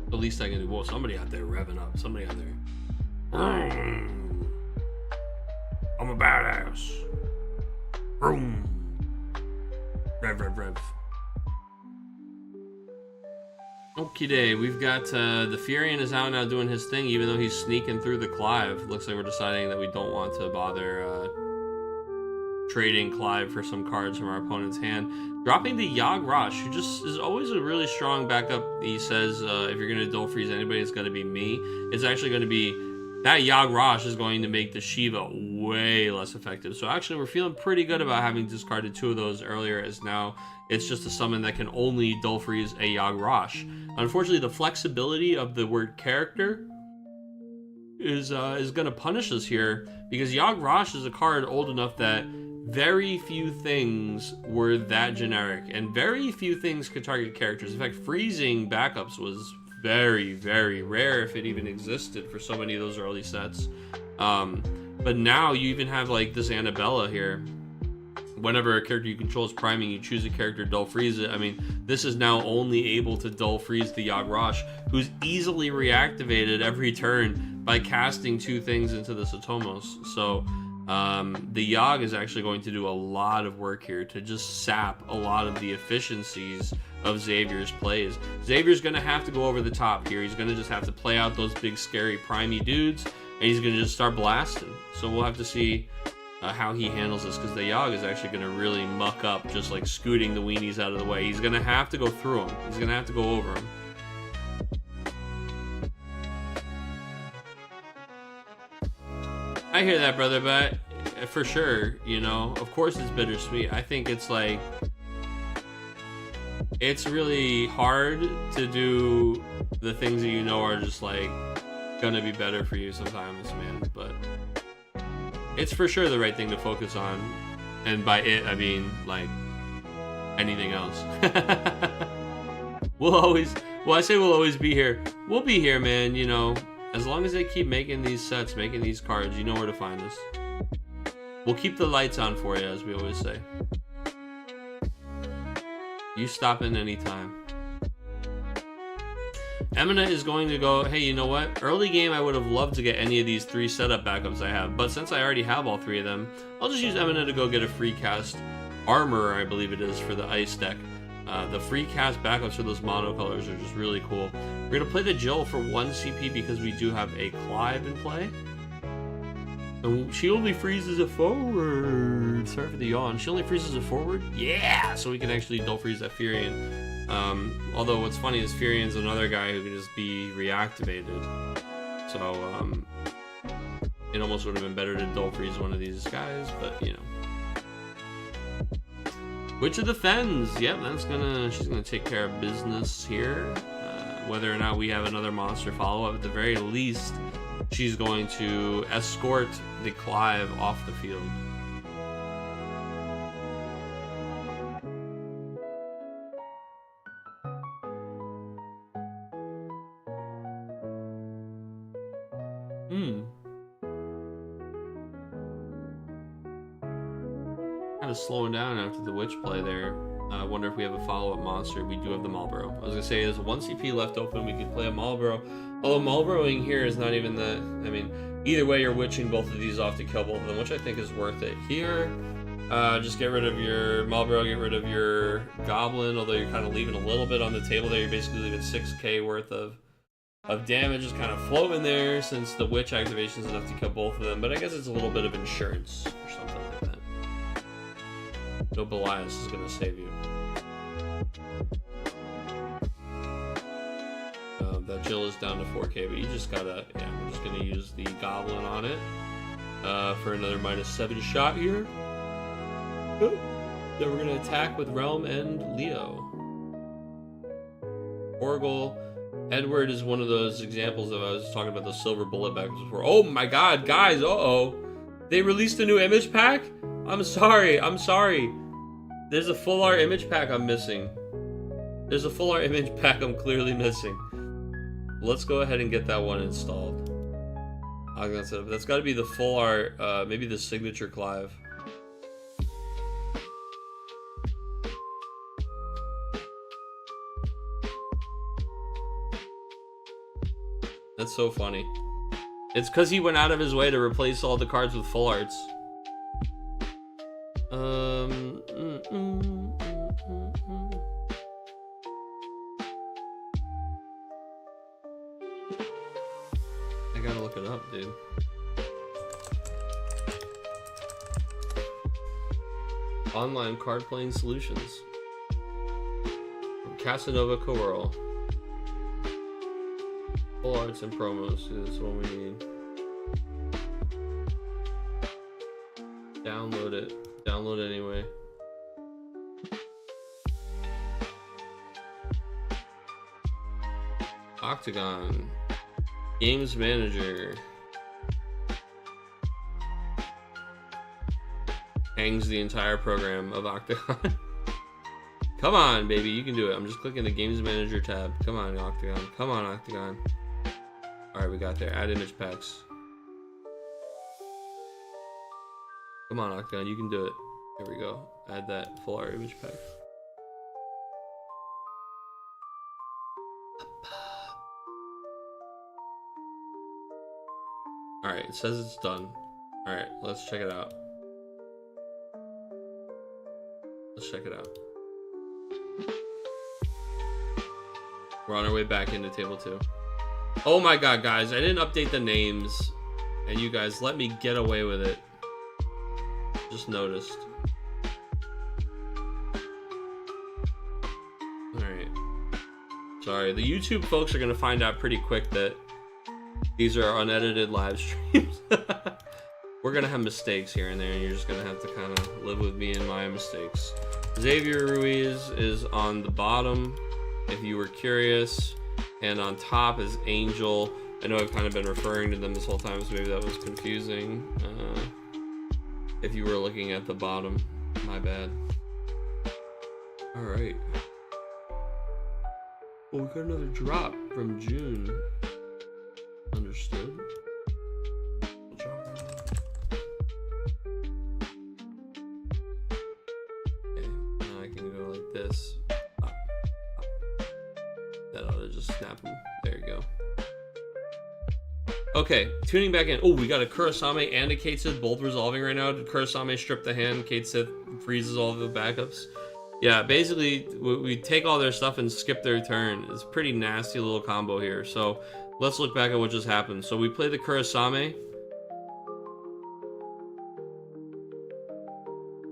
S1: The least I can do. Whoa, somebody out there revving up. Somebody out there. I'm a badass. Vroom. Rev, rev, rev. Okie day, we've got the Furion is out now doing his thing, even though he's sneaking through the Clive. Looks like we're deciding that we don't want to bother trading Clive for some cards from our opponent's hand. Dropping the Yogg Rosh, who just is always a really strong backup. He says, if you're going to dual freeze anybody, it's going to be me. It's actually going to be, that Yogg Rosh is going to make the Shiva way less effective. So actually, we're feeling pretty good about having discarded 2 of those earlier, as now it's just a summon that can only dual freeze a Yogg Rosh. Unfortunately, the flexibility of the word character is going to punish us here, because Yogg Rosh is a card old enough that very few things were that generic, and very few things could target characters. In fact, freezing backups was very, very rare, if it even existed, for so many of those early sets. But now you even have like this Annabella here. Whenever a character you control is priming, you choose a character, dull freeze it. I mean, this is now only able to dull freeze the Yogg Rosh, who's easily reactivated every turn by casting 2 things into the Sotomos. So the Yogg is actually going to do a lot of work here to just sap a lot of the efficiencies of Xavier's plays. Xavier's going to have to go over the top here. He's going to just have to play out those big scary primey dudes, and he's going to just start blasting. So we'll have to see how he handles this, because the Yogg is actually going to really muck up, just like scooting the weenies out of the way. He's going to have to go through them. He's going to have to go over them. I hear that, brother, but for sure, you know, of course it's bittersweet. I think it's like, it's really hard to do the things that you know are just like gonna be better for you sometimes, man, but it's for sure the right thing to focus on. And by it, I mean like anything else. We'll always be here. We'll be here, man, you know. As long as they keep making these sets, making these cards, you know where to find us. We'll keep the lights on for you, as we always say. You stop in anytime. Emina is going to go, hey, you know what? Early game, I would have loved to get any of these 3 setup backups I have, but since I already have all 3 of them, I'll just use Emina to go get a free cast Armor, I believe it is, for the Ice deck. The free cast backups for those monocolors are just really cool. We're going to play the Jill for 1 CP because we do have a Clive in play. And she only freezes a forward. Sorry for the yawn. She only freezes a forward? Yeah! So we can actually dull freeze that Furion. Although what's funny is Furion's another guy who can just be reactivated. So, it almost would have been better to dull freeze one of these guys, but, you know. Witch of the Fens, yep, she's gonna take care of business here. Whether or not we have another monster follow-up, at the very least, she's going to escort the Clive off the field. Kind of slowing down after the witch play there. I wonder if we have a follow-up monster. We do have the Malboro. I was gonna say there's 1 CP left open. We could play a Malboro. Although Malboroing here is not even the. I mean, either way, you're witching both of these off to kill both of them, which I think is worth it here. Just get rid of your Marlboro, get rid of your Goblin, although you're kind of leaving a little bit on the table there. You're basically leaving 6k worth of damage just kind of floating there, since the Witch activation is enough to kill both of them. But I guess it's a little bit of insurance or something like that. No Belias is going to save you. That Jill is down to 4k, but you just gotta, yeah, we're just gonna use the Goblin on it for another -7 shot here. Then we're gonna attack with Realm and Leo. Oracle. Edward is one of those examples of, I was talking about the silver bullet back before. Oh my god, guys, they released a new image pack? I'm sorry. There's a full art image pack I'm missing. There's a full art image pack I'm clearly missing. Let's go ahead and get that one installed. That's got to be the full art, maybe the signature Clive. That's so funny. It's because he went out of his way to replace all the cards with full arts. I gotta look it up, dude. Online card playing solutions. From Casanova Coral. Full arts and promos is what we need. Download it. Download anyway. Octagon. Games Manager. Hangs the entire program of Octagon. Come on, baby, you can do it. I'm just clicking the Games Manager tab. Come on, Octagon. Come on, Octagon. Alright, we got there. Add image packs. Come on, Octagon, you can do it. Here we go. Add that full art image pack. Alright, it says it's done. Alright, let's check it out. Let's check it out. We're on our way back into table 2. Oh my god, guys, I didn't update the names. And you guys let me get away with it. Just noticed. Alright. Sorry, the YouTube folks are gonna find out pretty quick that these are unedited live streams. We're gonna have mistakes here and there, and you're just gonna have to kind of live with me and my mistakes. Xavier Ruiz is on the bottom, if you were curious, and on top is Angel. I know I've kind of been referring to them this whole time, so maybe that was confusing. If you were looking at the bottom, my bad. All right. Well, we got another drop from June. Understood. Okay, now I can go like this. That ought to just snap them. There you go. Okay, tuning back in. Oh, we got a Kurosame and a Kate Sith both resolving right now. Kurosame strip the hand, Kate Sith freezes all the backups. Yeah, basically, we take all their stuff and skip their turn. It's a pretty nasty little combo here. So, let's look back at what just happened. So, we play the Kurosame.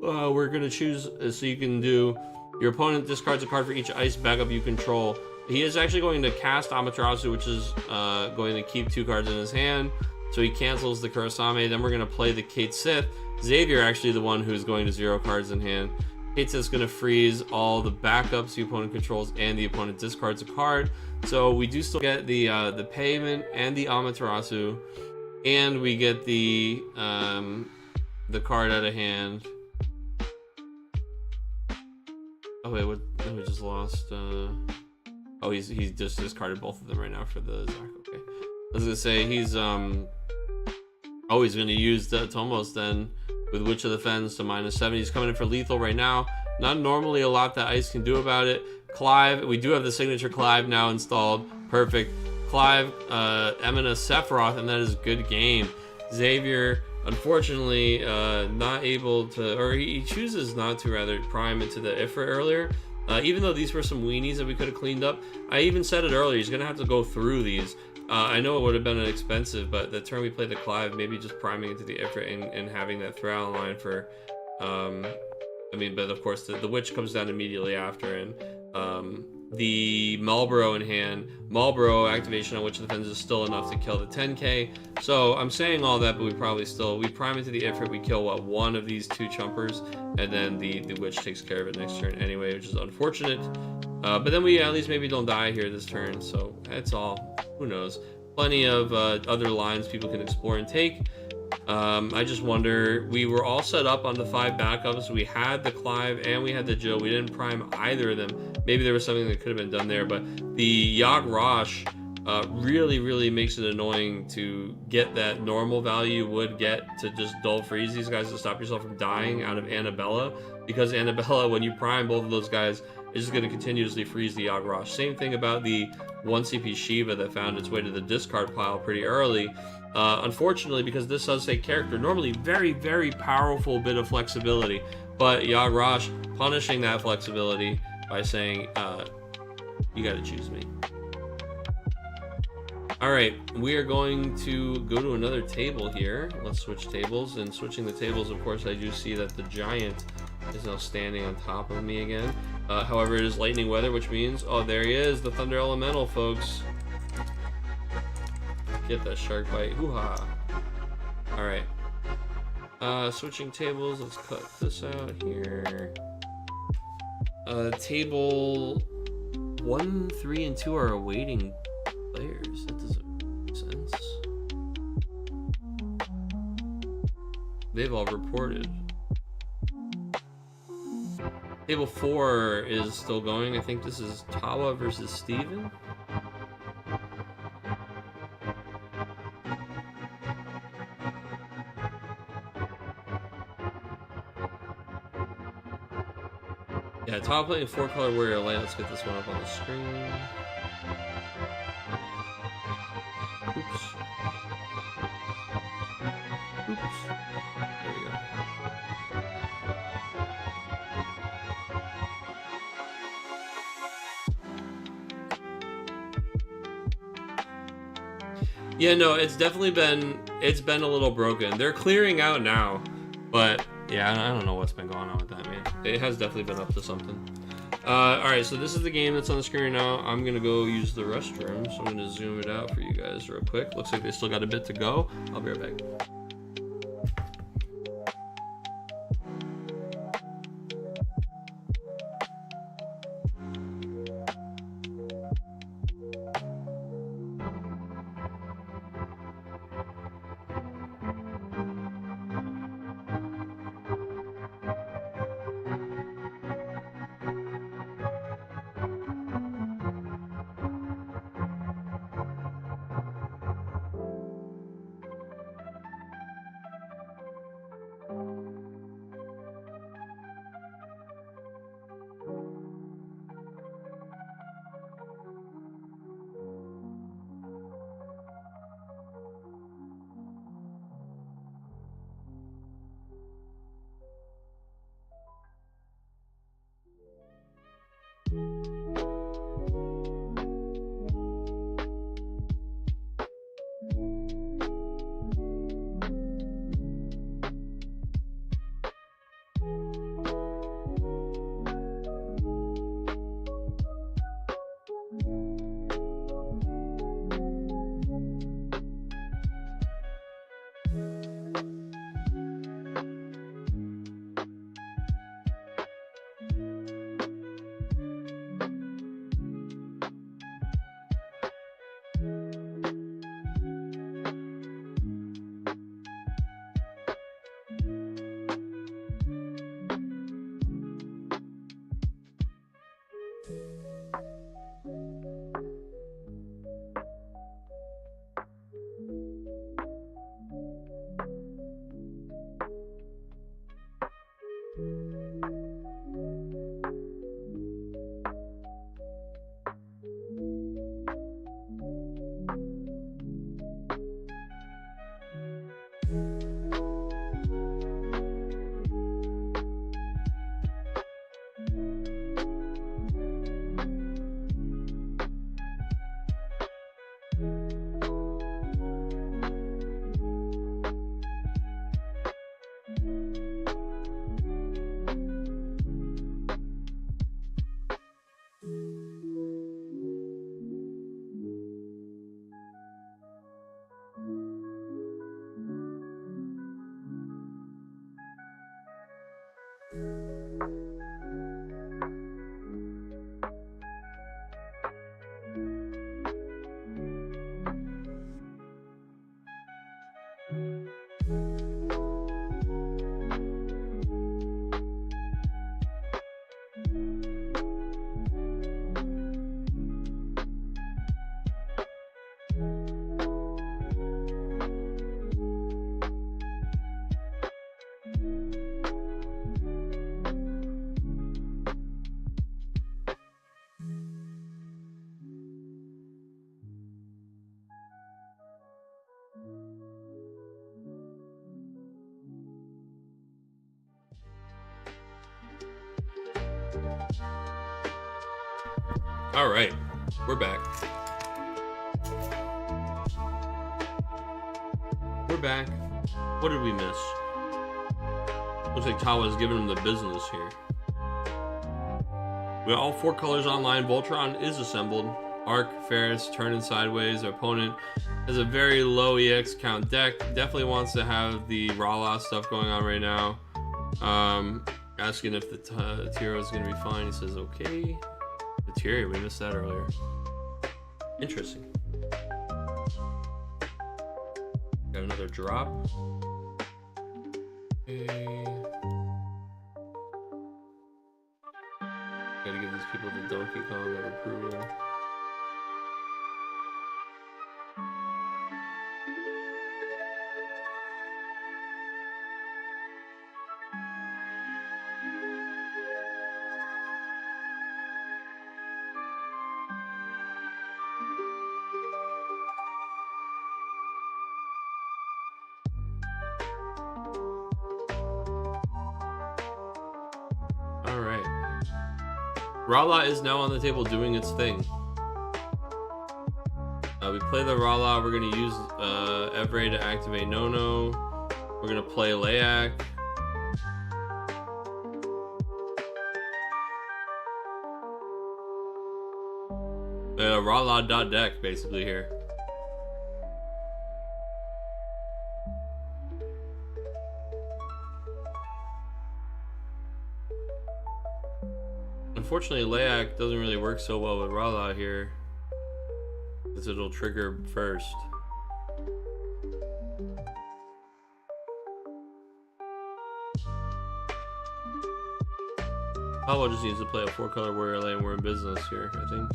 S1: We're going to choose, so you can do, your opponent discards a card for each ice backup you control. He is actually going to cast Amaterasu, which is going to keep 2 cards in his hand. So he cancels the Kurosame. Then we're going to play the Kate Sith. Xavier actually the one who's going to 0 cards in hand. Kate Sith's going to freeze all the backups the opponent controls, and the opponent discards a card. So we do still get the payment and the Amaterasu, and we get the card out of hand. Oh wait, what? We just lost. Oh, he's just discarded both of them right now for the Zach. Okay, I was gonna say he's he's gonna use the Tomos then with Witch of the Fens to -7. He's coming in for lethal right now. Not normally a lot that Ice can do about it. Clive, we do have the signature Clive now installed. Perfect. Clive, Emina Sephiroth, and that is a good game. Xavier unfortunately, not able to, or he chooses not to rather prime into the Ifrit earlier. Even though these were some weenies that we could have cleaned up. I even said it earlier, he's going to have to go through these. I know it would have been expensive, but the turn we played the Clive, maybe just priming into the Ifrit and having that throw line for, I mean, but of course the Witch comes down immediately after, and the Marlboro in hand. Marlboro activation on Witch Defense is still enough to kill the 10k. So I'm saying all that, but we prime into the Ifrit, we kill what, one of these two chumpers, and then the Witch takes care of it next turn anyway, which is unfortunate. But then we at least maybe don't die here this turn, so that's all. Who knows? Plenty of other lines people can explore and take. I just wonder, we were all set up on the 5 backups. We had the Clive and we had the Jill. We didn't prime either of them. Maybe there was something that could have been done there, but the Yogg Rosh really makes it annoying to get that normal value would get to just dull freeze these guys to stop yourself from dying out of Annabella, because Annabella, when you prime both of those guys, is just going to continuously freeze the Yogg Rosh. Same thing about the 1 CP Shiva that found its way to the discard pile pretty early. Unfortunately, because this does say character, normally very powerful bit of flexibility, but Yogg Rosh punishing that flexibility by saying, you gotta choose me. Alright, we are going to go to another table here. Let's switch tables, and switching the tables, of course, I do see that the Giant is now standing on top of me again. However, it is lightning weather, which means, oh, there he is, the Thunder Elemental, folks. Get that shark bite. Hoo-ha. Alright. Switching tables. Let's cut this out here. Table 1, 3, and 2 are awaiting players. That doesn't make sense. They've all reported. Table 4 is still going. I think this is Tawa versus Steven. Yeah, Tawa playing 4-color Warrior Light. Let's get this one up on the screen. Oops. There we go. Yeah, no, it's definitely been a little broken. They're clearing out now, but yeah, I don't know what's been going on with that, man. It has definitely been up to something. Alright, so this is the game that's on the screen now. I'm gonna go use the restroom, so I'm gonna zoom it out for you guys real quick. Looks like they still got a bit to go. I'll be right back. All right, we're back. We're back. What did we miss? Looks like Tawa's giving him the business here. We got all 4 colors online. Voltron is assembled. Arc, Ferris, turning sideways. Our opponent has a very low EX count deck. Definitely wants to have the Rala stuff going on right now. Asking if the Tiro is going to be fine. He says okay. The Tiro, we missed that earlier. Interesting. Got another drop. Okay. Gotta give these people the Donkey Kong of approval. Rala is now on the table doing its thing. We play the Rala. We're going to use Evray to activate Nono. We're going to play Layak. Rala.deck basically here. Unfortunately, Layak doesn't really work so well with Rala here, because it'll trigger first. Pablo just needs to play a 4-color warrior lane. We're in business here, I think.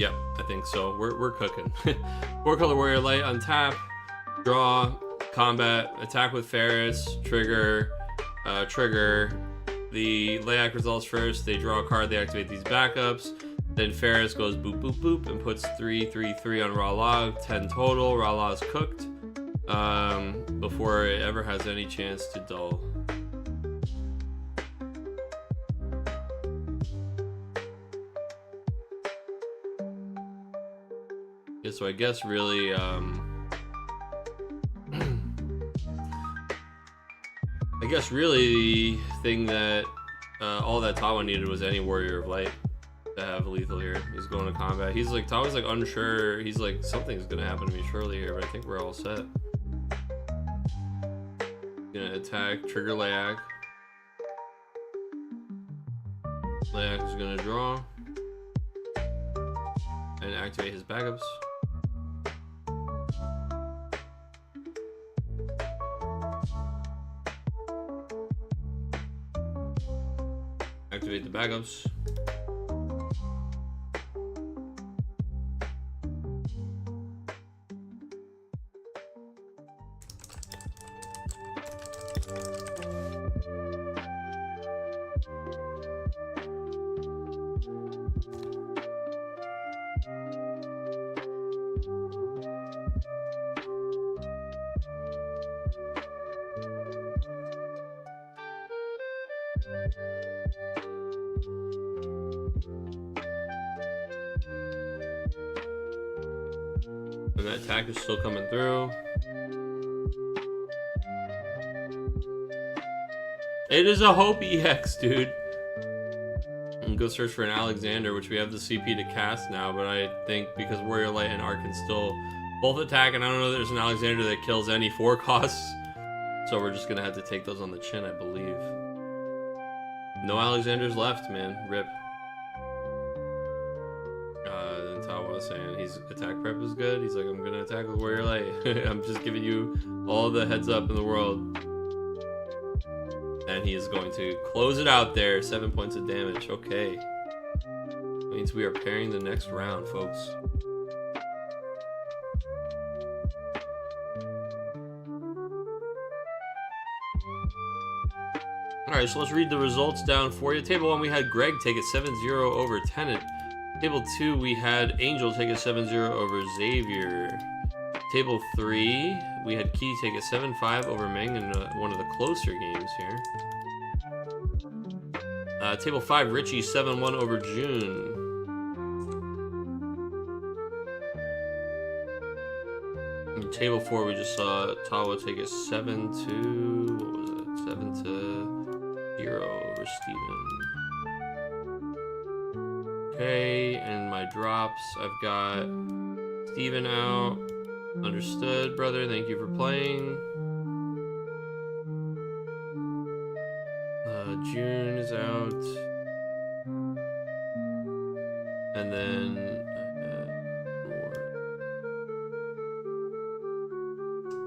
S1: Yep, I think so. We're cooking. 4-color warrior light on tap. Draw, combat, attack with Ferris, trigger, trigger. The Layak results first. They draw a card, they activate these backups. Then Ferris goes boop, boop, boop, and puts 3/3/3 on Rala. 10 total. Rala is cooked before it ever has any chance to dull. Yeah, so I guess really, the thing that all that Tawa needed was any Warrior of Light to have lethal here. He's going to combat. He's like, Tawa's like unsure. He's like, something's gonna happen to me surely here, but I think we're all set. Gonna attack, trigger Layak. Layak is gonna draw and activate his backups. Activate the backups. And that attack is still coming through. It is a Hope EX, dude. And go search for an Alexander, which we have the CP to cast now, but I think because Warrior Light and Arc can still both attack, and I don't know if there's an Alexander that kills any 4 costs, so we're just gonna have to take those on the chin, I believe. No Alexanders left, man. Rip. Then Tawa was saying his attack prep is good. He's like, I'm gonna attack with Warrior Light. I'm just giving you all the heads up in the world. And he is going to close it out there. 7 points of damage. Okay. That means we are pairing the next round, folks. Alright, so let's read the results down for you. Table 1, we had Greg take it 7-0 over Tennant. Table 2, we had Angel take it 7-0 over Xavier. Table 3, we had Key take it 7-5 over Meng in one of the closer games here. Table 5, Richie 7-1 over June. In table 4, we just saw Tawa take it 7-2. What was it? 7-0 over Steven. Okay, and my drops, I've got Steven out. Understood, brother. Thank you for playing. June is out. And then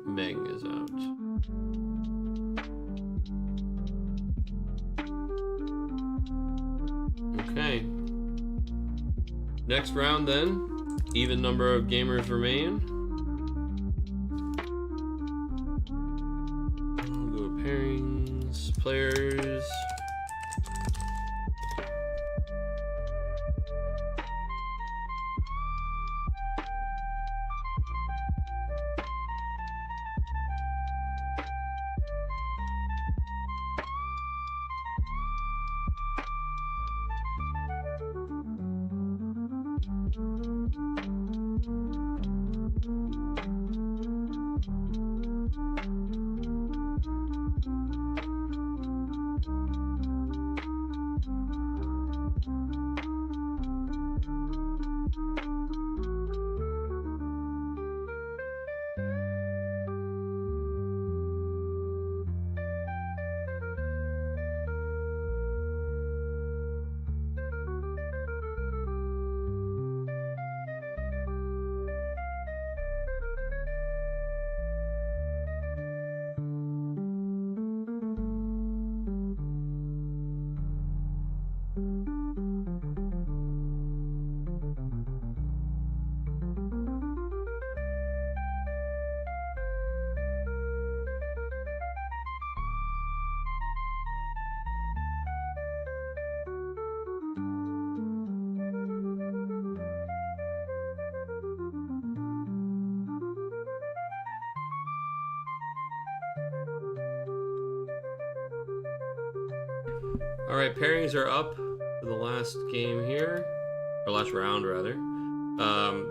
S1: Meng is out. Okay. Next round then. Even number of gamers remain. Go to pairings, players. Alright, pairings are up for the last game here, or last round rather.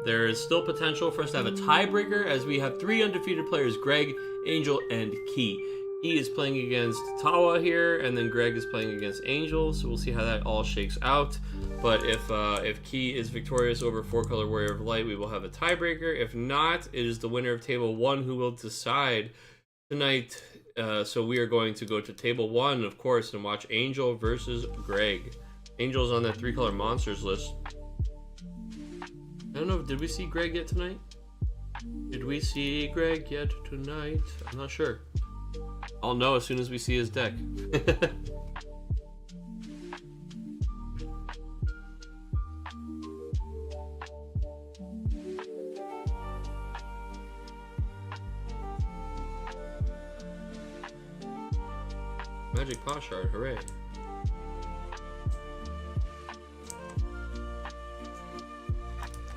S1: There is still potential for us to have a tiebreaker as we have 3 undefeated players, Greg, Angel, and Key. Key is playing against Tawa here, and then Greg is playing against Angel, so we'll see how that all shakes out. But if Key is victorious over 4-color Warrior of Light, we will have a tiebreaker. If not, it is the winner of Table 1 who will decide tonight. So we are going to go to Table 1, of course, and watch Angel versus Greg. Angel's on that 3-color monsters list. I don't know, did we see Greg yet tonight? Did we see Greg yet tonight? I'm not sure. I'll know as soon as we see his deck. Magic Poshard, hooray.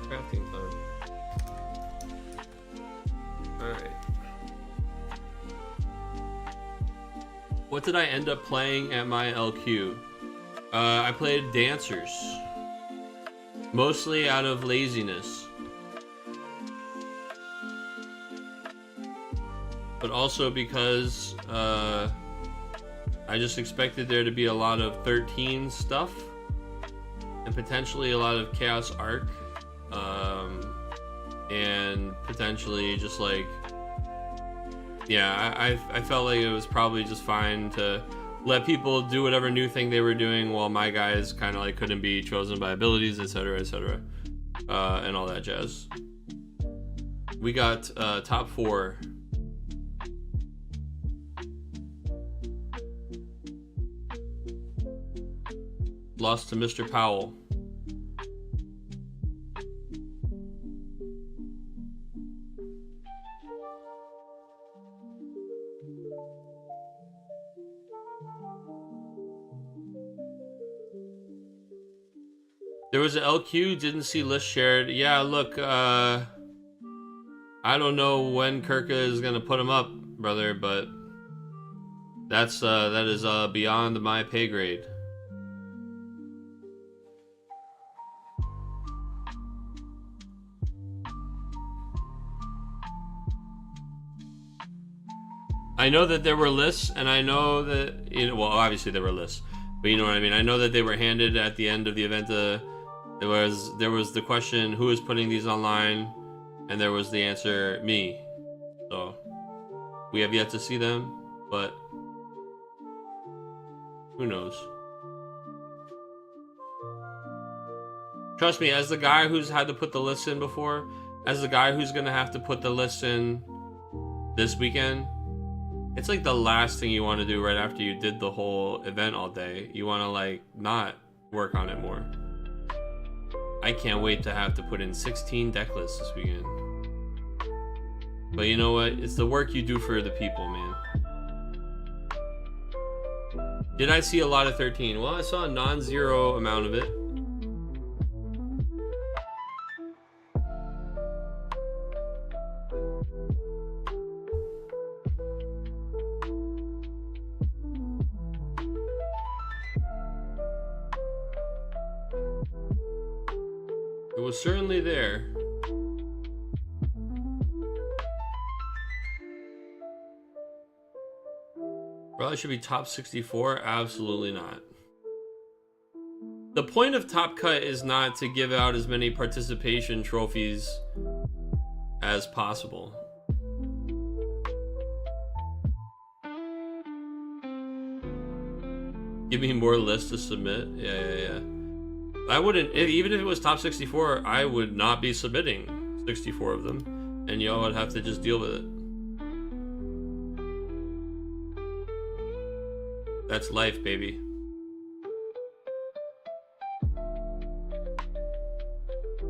S1: Crafting time. Alright. What did I end up playing at my LQ? I played Dancers. Mostly out of laziness. But also because I just expected there to be a lot of 13 stuff. potentially a lot of Chaos Arc, and potentially just like, yeah, I felt like it was probably just fine to let people do whatever new thing they were doing while my guys kind of like couldn't be chosen by abilities, etc., etc., and all that jazz. We got top 4. Lost to Mr. Powell. There was an LQ, didn't see list shared. Yeah, look, I don't know when Kirka is gonna put him up, brother, but that is beyond my pay grade. I know that there were lists, and I know that, you know, well, obviously there were lists, but you know what I mean. I know that they were handed at the end of the event. There was the question, who is putting these online, and there was the answer, me. So we have yet to see them, but who knows? Trust me, as the guy who's had to put the list in before, as the guy who's gonna have to put the list in this weekend, it's like the last thing you want to do right after you did the whole event all day. You want to like not work on it more. I can't wait to have to put in 16 deck lists this weekend. But you know what? It's the work you do for the people, man. Did I see a lot of 13? Well, I saw a non-zero amount of it. It was certainly there. Probably should be top 64. Absolutely not. The point of Top Cut is not to give out as many participation trophies as possible. Give me more lists to submit. Yeah. I wouldn't, even if it was top 64, I would not be submitting 64 of them, and y'all would have to just deal with it. That's life, baby.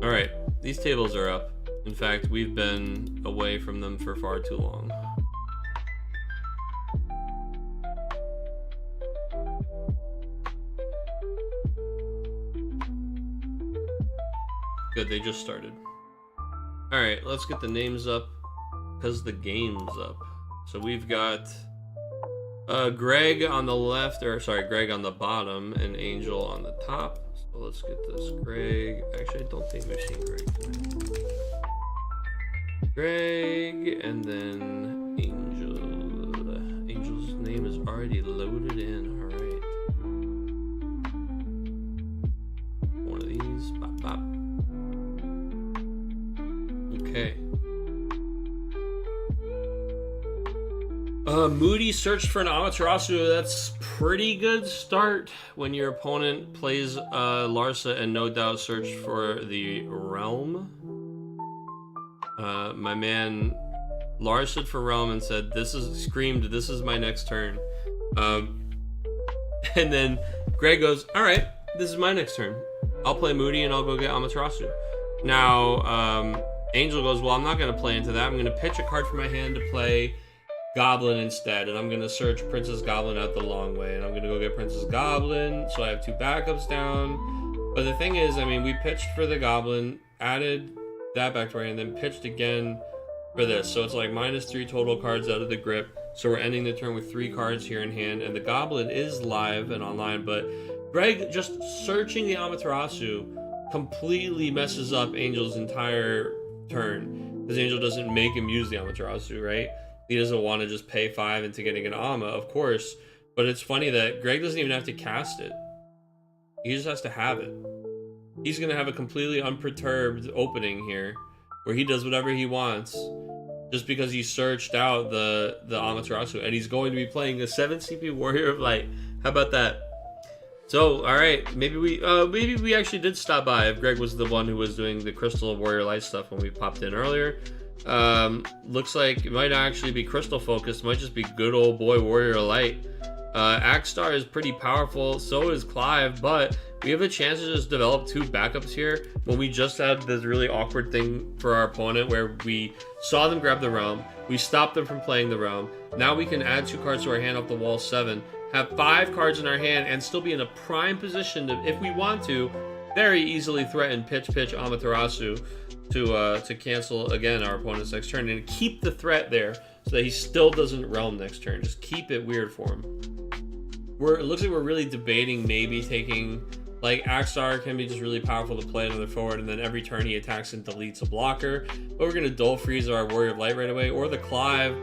S1: Alright, these tables are up. In fact, we've been away from them for far too long. Good, they just started. Alright, let's get the names up, because the game's up. So we've got Greg on the left, or sorry, Greg on the bottom, and Angel on the top. So let's get this Greg. Actually, I don't think we've seen Greg tonight. Greg, and then Angel. Angel's name is already loaded in. Alright. One of these. Bop, bop. Okay. Moody searched for an Amaterasu. That's pretty good start when your opponent plays Larsa and no doubt searched for the Realm. My man Larsa for Realm and said, this is my next turn. And then Greg goes, alright, this is my next turn. I'll play Moody and I'll go get Amaterasu. Now, Angel goes, well, I'm not going to play into that. I'm going to pitch a card from my hand to play Goblin instead, and I'm going to search Princess Goblin out the long way, and I'm going to go get Princess Goblin, so I have 2 backups down. But the thing is, I mean, we pitched for the Goblin, added that back to our hand, then pitched again for this. So it's like -3 total cards out of the grip. So we're ending the turn with 3 cards here in hand, and the Goblin is live and online, but Greg just searching the Amaterasu completely messes up Angel's entire turn, because Angel doesn't make him use the Amaterasu, right? He doesn't want to just pay 5 into getting an Ama, of course, but it's funny that Greg doesn't even have to cast it. He just has to have it. he's gonna have a completely unperturbed opening here, where he does whatever he wants, just because he searched out the Amaterasu, and he's going to be playing a 7 CP Warrior of Light. How about that? So, all right, maybe we actually did stop by if Greg was the one who was doing the Crystal Warrior Light stuff when we popped in earlier. Looks like it might not actually be Crystal focused, it might just be good old boy Warrior Light. Axstar is pretty powerful, so is Clive, but we have a chance to just develop 2 backups here when we just had this really awkward thing for our opponent where we saw them grab the Realm, we stopped them from playing the Realm. Now we can add 2 cards to our hand off the wall 7, have 5 cards in our hand, and still be in a prime position to, if we want to, very easily threaten pitch Amaterasu to cancel again our opponent's next turn and keep the threat there so that he still doesn't Realm next turn. Just keep it weird for him. It looks like we're really debating maybe taking, like, Axstar can be just really powerful to play another forward, and then every turn he attacks and deletes a blocker. But we're going to Dull Freeze our Warrior of Light right away, or the Clive.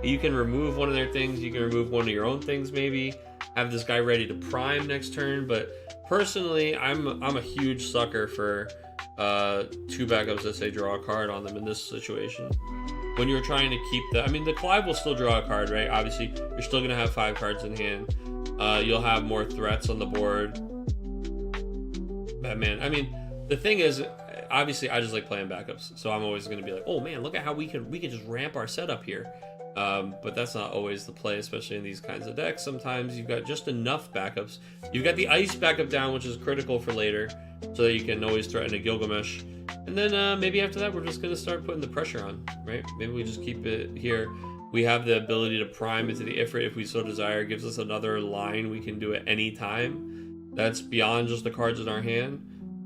S1: You can remove one of their things, you can remove one of your own things maybe, have this guy ready to prime next turn. But personally, I'm a huge sucker for 2 backups that say draw a card on them in this situation. When you're trying to keep the Clive will still draw a card, right? Obviously, you're still going to have 5 cards in hand. You'll have more threats on the board. Batman. I mean, the thing is, obviously, I just like playing backups, so I'm always going to be like, oh man, look at how we can just ramp our setup here. But that's not always the play, especially in these kinds of decks. Sometimes you've got just enough backups. You've got the Ice backup down, which is critical for later, so that you can always threaten a Gilgamesh. And then maybe after that, we're just going to start putting the pressure on, right? Maybe we just keep it here. We have the ability to prime into the Ifrit if we so desire. It gives us another line we can do at any time. That's beyond just the cards in our hand.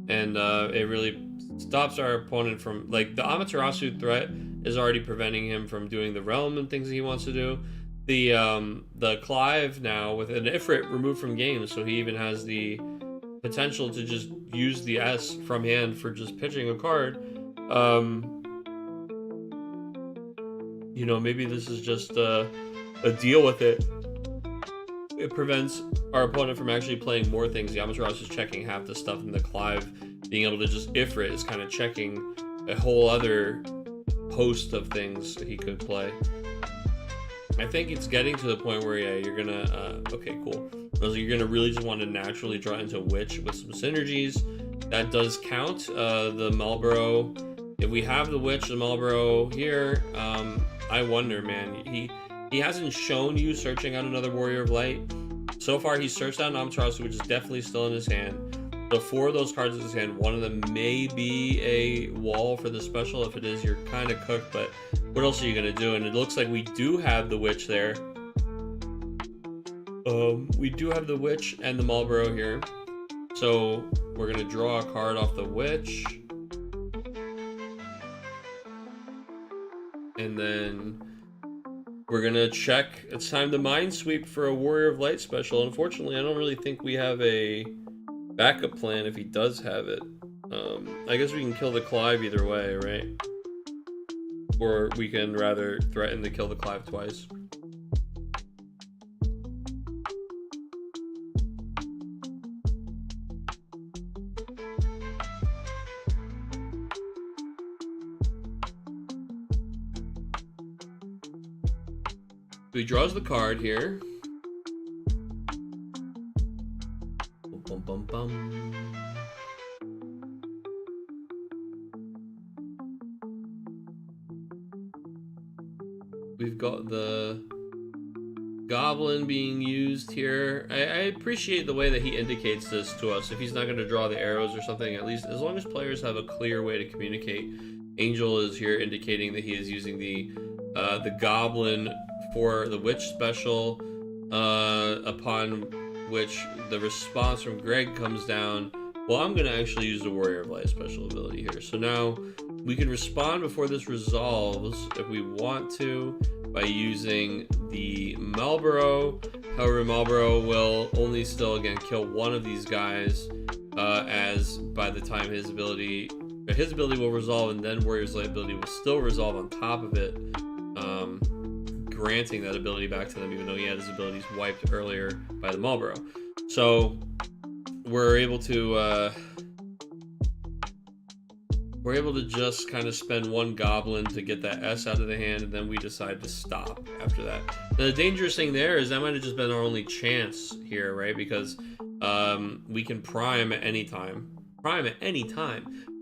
S1: And it really stops our opponent from, like, the Amaterasu threat is already preventing him from doing the Realm and things he wants to do. The Clive now with an Ifrit removed from game, so he even has the potential to just use the S from hand for just pitching a card. You know, maybe this is just a deal with it. It prevents our opponent from actually playing more things. The Amaterasu is checking half the stuff, and the Clive being able to just Ifrit is kind of checking a whole other host of things he could play. I think it's getting to the point where, yeah, you're gonna, okay, cool. So you're gonna really just want to naturally draw into Witch with some synergies. That does count. The Marlboro, if we have the Witch, the Marlboro here, I wonder, man, he hasn't shown you searching out another Warrior of Light. So far, he's searched out an Amaterasu, which is definitely still in his hand. So 4 of those cards in his hand, one of them may be a wall for the special. If it is, you're kind of cooked, but what else are you going to do? And it looks like we do have the Witch there. We do have the Witch and the Marlboro here. So we're going to draw a card off the Witch. And then we're going to check. It's time to Mind Sweep for a Warrior of Light special. Unfortunately, I don't really think we have a backup plan if he does have it. I guess we can kill the Clive either way, right? Or we can rather threaten to kill the Clive twice. So he draws the card here. Bum, bum, bum. We've got the Goblin being used here. I appreciate the way that he indicates this to us. If he's not going to draw the arrows or something, at least as long as players have a clear way to communicate. Angel is here indicating that he is using the Goblin for the Witch special, upon which the response from Greg comes down. Well, I'm going to actually use the Warrior of Light special ability here. So now we can respond before this resolves if we want to by using the Marlboro. However, Marlboro will only still, again, kill one of these guys, as by the time his ability will resolve, and then Warrior's Light ability will still resolve on top of it, granting that ability back to them, even though he had his abilities wiped earlier by the Marlboro. So we're able to we're able to just kind of spend one goblin to get that S out of the hand, and then we decide to stop after that. Now, the dangerous thing there is that might have just been our only chance here, right? Because we can prime at any time.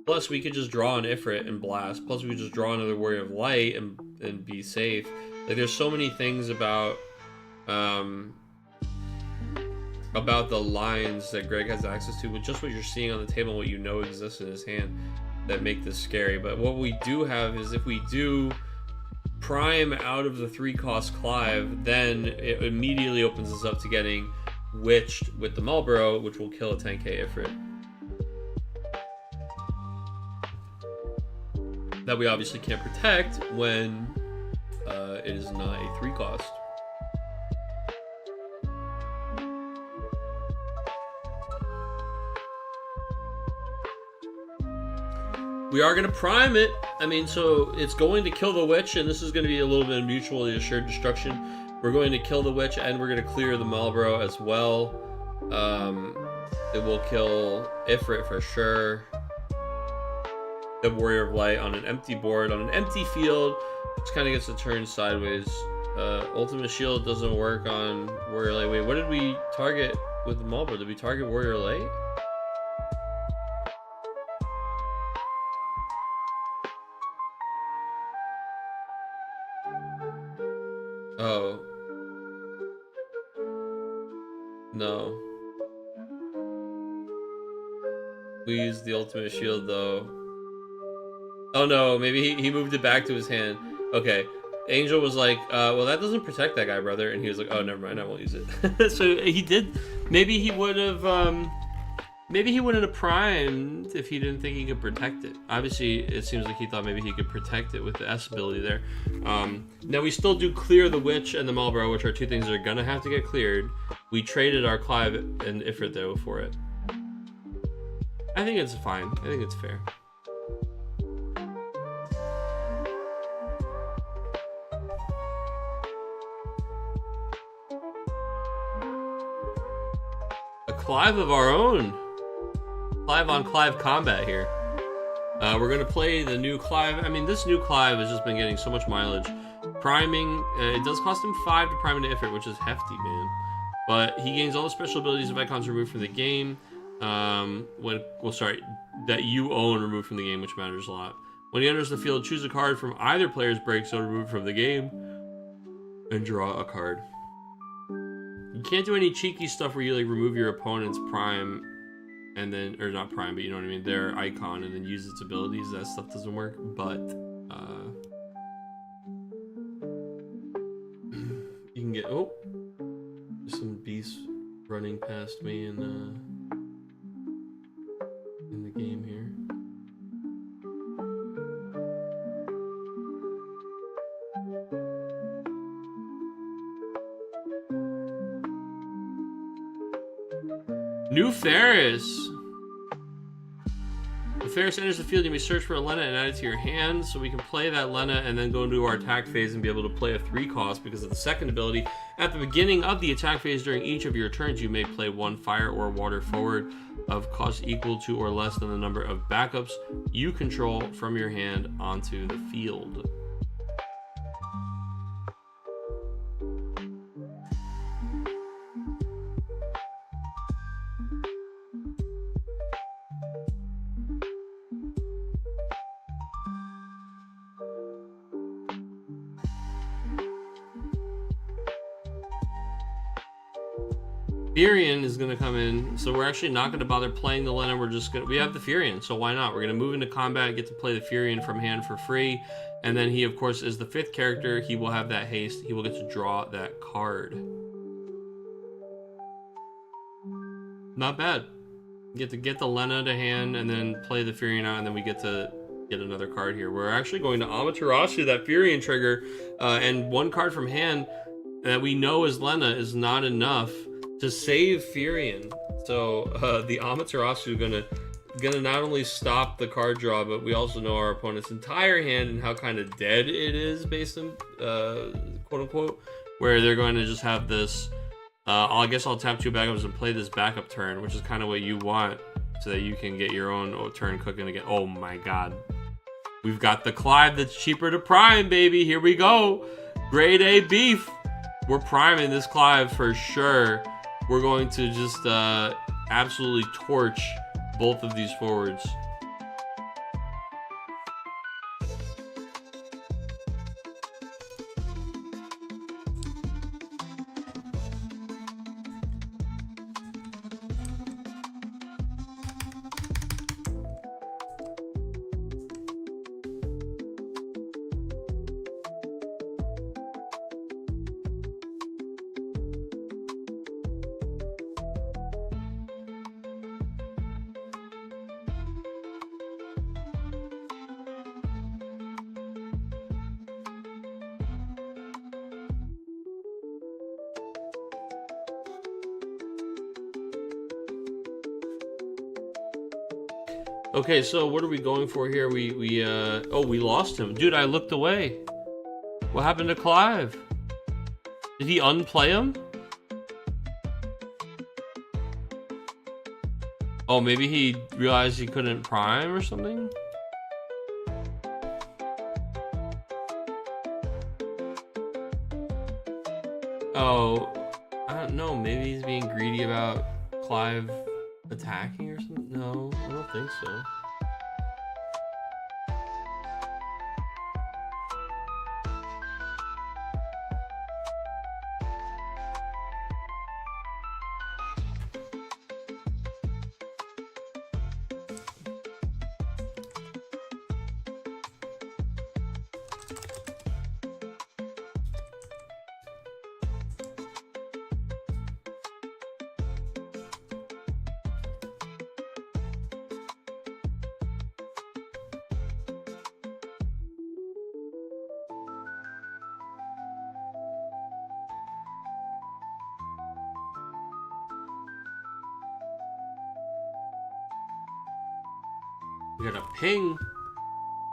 S1: Plus, we could just draw an Ifrit and blast. Plus, we could just draw another Warrior of Light and be safe. Like, there's so many things about the lines that Greg has access to with just what you're seeing on the table and what you know exists in his hand that make this scary. But what we do have is, if we do prime out of the 3-cost Clive, then it immediately opens us up to getting Witched with the Marlborough, which will kill a 10k Ifrit. That we obviously can't protect when it is not a 3-cost. We are going to prime it. I mean, so it's going to kill the Witch, and this is going to be a little bit of mutually assured destruction. We're going to kill the Witch, and we're going to clear the Marlborough as well. It will kill Ifrit for sure. The Warrior of Light on an empty board, on an empty field, which kind of gets a turn sideways. Ultimate Shield doesn't work on Warrior Light. Wait, what did we target with the Marlborough? Did we target Warrior Light? Oh. No. We used the Ultimate Shield though. Oh no, maybe he moved it back to his hand. Okay. Angel was like, well, that doesn't protect that guy, brother. And he was like, oh, never mind, I won't use it. So he did. Maybe he would have, maybe he wouldn't have primed if he didn't think he could protect it. Obviously, it seems like he thought maybe he could protect it with the S ability there. Now, we still do clear the Witch and the Marlborough, which are two things that are going to have to get cleared. We traded our Clive and Ifrit, though, for it. I think it's fine. I think it's fair. A Clive of our own. Clive on Clive combat here. We're going to play the new Clive. I mean, this new Clive has just been getting so much mileage. Priming, it does cost him 5 to prime into Ifrit, which is hefty, man. But he gains all the special abilities of icons removed from the game. That you own removed from the game, which matters a lot. When he enters the field, choose a card from either player's break zone removed from the game and draw a card. You can't do any cheeky stuff where you like remove your opponent's prime and then, or not prime, but you know what I mean, their icon, and then use its abilities. That stuff doesn't work. But you can get, oh, there's some beasts running past me in the game here. New Ferris. The Ferris enters the field. You may search for a Lena and add it to your hand, so we can play that Lena and then go into our attack phase and be able to play a 3-cost because of the second ability. At the beginning of the attack phase during each of your turns, you may play 1 fire or water forward of cost equal to or less than the number of backups you control from your hand onto the field. Furion is going to come in, so we're actually not going to bother playing the Lena. We have the Furion, so why not? We're going to move into combat, get to play the Furion from hand for free, and then he, of course, is the 5th character. He will have that haste. He will get to draw that card. Not bad. You get the Lena to hand, and then play the Furion out, and then we get to get another card here. We're actually going to Amaterasu that Furion trigger, and 1 card from hand that we know is Lena is not enough to save Furion. So the Amaterasu gonna not only stop the card draw, but we also know our opponent's entire hand and how kind of dead it is based on quote unquote, where they're going to just have this I guess I'll tap 2 backups and play this backup turn, which is kind of what you want so that you can get your own turn cooking again. Oh my god, We've got the Clive that's cheaper to prime, baby. Here we go. Grade A beef. We're priming this Clive for sure. We're going to just absolutely torch both of these forwards. Okay, so what are we going for here? We lost him. Dude, I looked away. What happened to Clive? Did he unplay him? Oh, maybe he realized he couldn't prime or something? Oh, I don't know. Maybe he's being greedy about Clive attacking or something? No, I don't think so. We got a ping.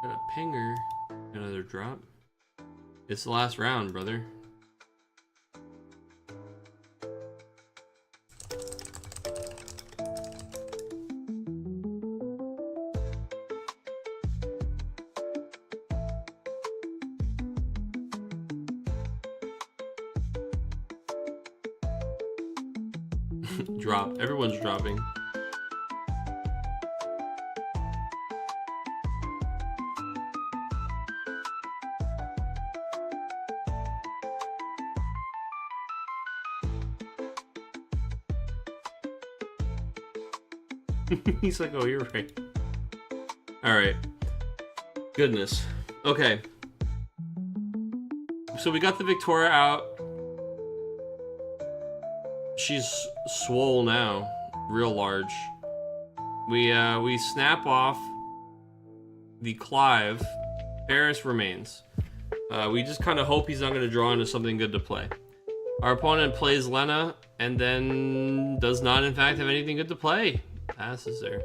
S1: Got a pinger. Another drop. It's the last round, brother. Drop. Everyone's dropping. He's like, oh, you're right. All right. Goodness. Okay. So we got the Victoria out. She's swole now, real large. We snap off the Clive. Ferris remains. We just kind of hope he's not going to draw into something good to play. Our opponent plays Lena and then does not, in fact, have anything good to play. Passes there.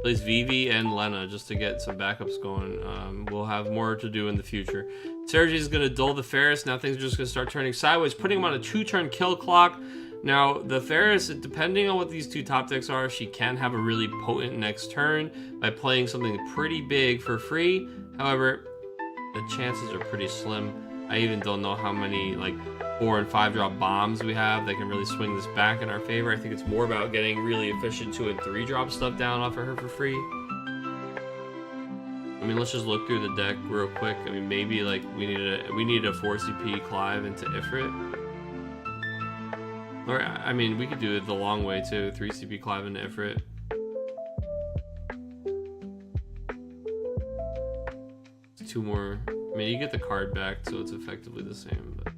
S1: Plays Vivi and Lena just to get some backups going. We'll have more to do in the future. Sergi is going to dull the Ferris. Now things are just going to start turning sideways, putting him on a 2-turn kill clock. Now, the Ferris, depending on what these two top decks are, she can have a really potent next turn by playing something pretty big for free. However, the chances are pretty slim. I even don't know how many, like, 4 and 5 drop bombs we have that can really swing this back in our favor. I think it's more about getting really efficient 2 and 3 drop stuff down off of her for free. I mean, let's just look through the deck real quick. I mean, maybe like we need a 4 CP Clive into Ifrit. Or I mean, we could do it the long way too. 3 CP Clive into Ifrit. It's 2 more. I mean, you get the card back, so it's effectively the same. But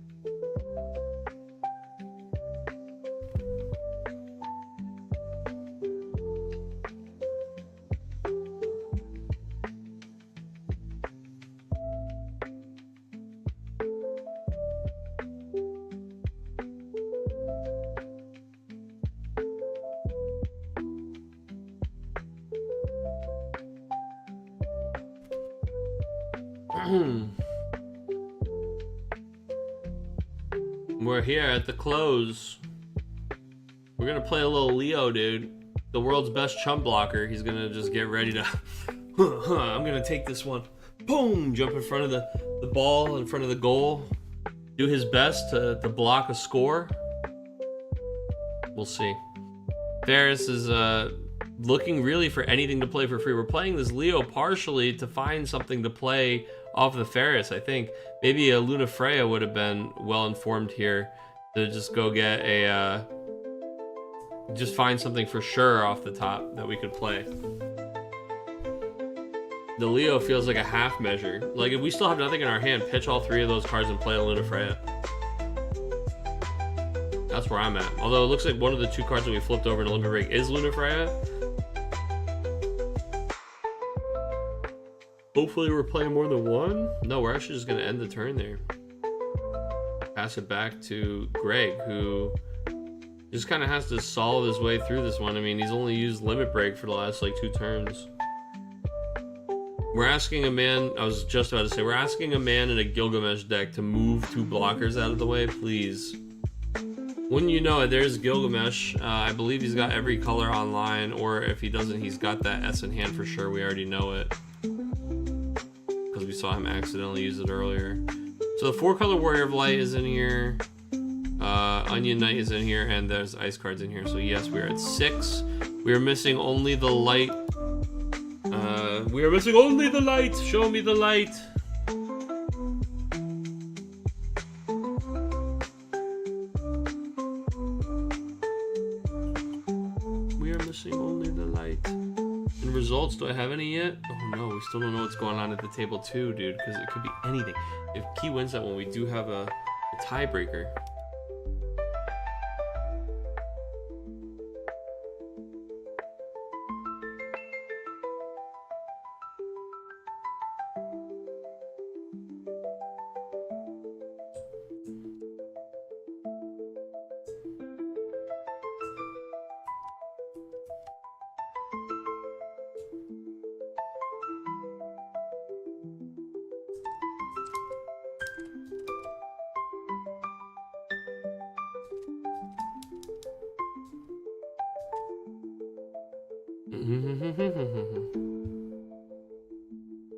S1: we're here at the close. We're gonna play a little Leo, dude. the world's best chump blocker. He's gonna just get ready to. I'm gonna take this one. Boom! Jump in front of the ball, in front of the goal. Do his best to block a score. We'll see. Ferris is looking really for anything to play for free. We're playing this Leo partially to find something to play off the Ferris, I think. Maybe a Luna Freya would have been well informed here to just go get a just find something for sure off the top that we could play. The Leo feels like a half measure. Like if we still have nothing in our hand, pitch all 3 of those cards and play a Luna Freya. That's where I'm at. Although it looks like one of the 2 cards that we flipped over in Limit Break is Luna Freya. Hopefully we're playing more than one. No, we're actually just gonna end the turn there. Pass it back to Greg, who just kind of has to solve his way through this one. I mean, he's only used Limit Break for the last like 2 turns. We're asking a man, I was just about to say, we're asking a man in a Gilgamesh deck to move 2 blockers out of the way, please. Wouldn't you know it, there's Gilgamesh. I believe he's got every color online, or if he doesn't, he's got that S in hand for sure. We already know it, because we saw him accidentally use it earlier. So the 4-color Warrior of Light is in here. Onion Knight is in here, and there's ice cards in here. So yes, we're at 6. We are missing only the light. We are missing only the light. Show me the light. We are missing only the light. And results, do I have any yet? Oh no, we still don't know what's going on at the table too, dude, because it could be anything. If Key wins that one, we do have a tiebreaker.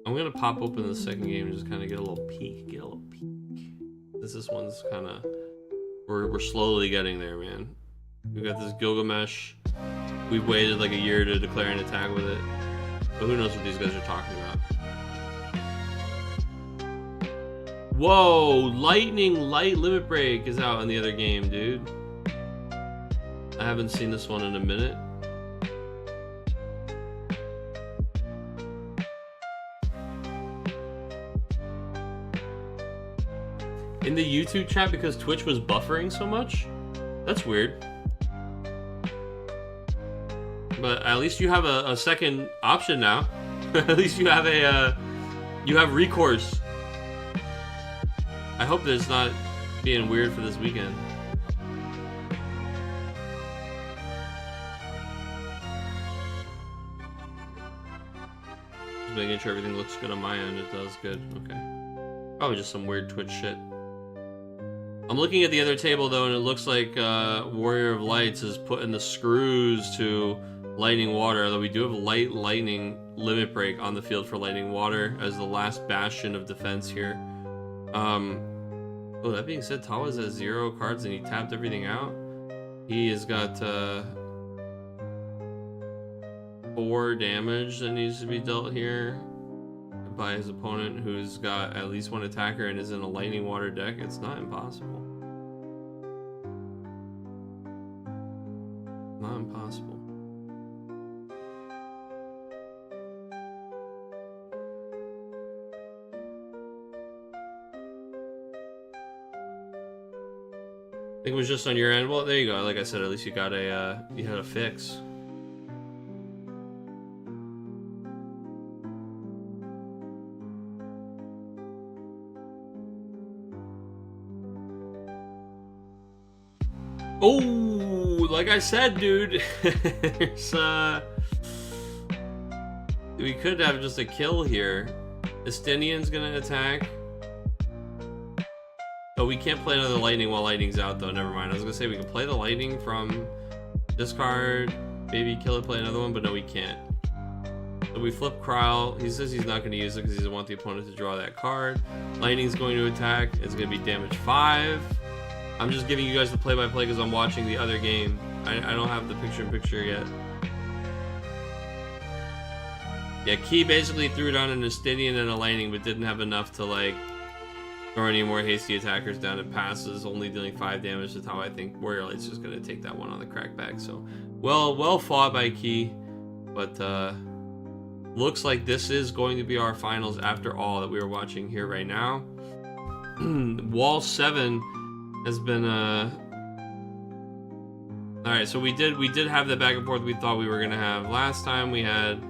S1: I'm gonna pop open the second game and just kind of get a little peek. This one's kind of we're slowly getting there, man. We've got this Gilgamesh. We've waited like a year to declare an attack with it, but who knows what these guys are talking about. Whoa! Lightning Light Limit Break is out in the other game, dude. I haven't seen this one in a minute. In the YouTube chat because Twitch was buffering so much? That's weird. But at least you have a second option now. At least you have you have recourse. I hope that it's not being weird for this weekend. Just making sure everything looks good on my end. It does. Good. Okay. Probably just some weird Twitch shit. I'm looking at the other table though, and it looks like Warrior of Lights is putting the screws to Lightning Water, although we do have Lightning Limit Break on the field for Lightning Water as the last bastion of defense here. Oh, that being said, Tawa's has 0 cards and he tapped everything out. He has got 4 damage that needs to be dealt here by his opponent, who's got at least 1 attacker and is in a Lightning Water deck. It's not impossible. Not impossible. I think it was just on your end. Well, there you go. Like I said, at least you got you had a fix. Oh, like I said, dude, there's, we could have just a kill here. Estinian's gonna attack. Oh, we can't play another lightning while lightning's out, though. Never mind. I was gonna say we can play the lightning from this card, maybe kill it, play another one, but no, we can't. So we flip Kryle. He says he's not going to use it because he doesn't want the opponent to draw that card. Lightning's going to attack. It's going to be damage 5. I'm just giving you guys the play-by-play because I'm watching the other game. I don't have the picture-in-picture yet. Yeah, Key basically threw down an Astidian and a Lightning, but didn't have enough to, like, throw any more hasty attackers down. It passes, only dealing 5 damage. That's how I think Warrior Light's just going to take that one on the crackback. So, well fought by Key. But, looks like this is going to be our finals after all that we are watching here right now. Wall 7 has been, Alright, so we did have the back and forth we thought we were going to have. Last time we had,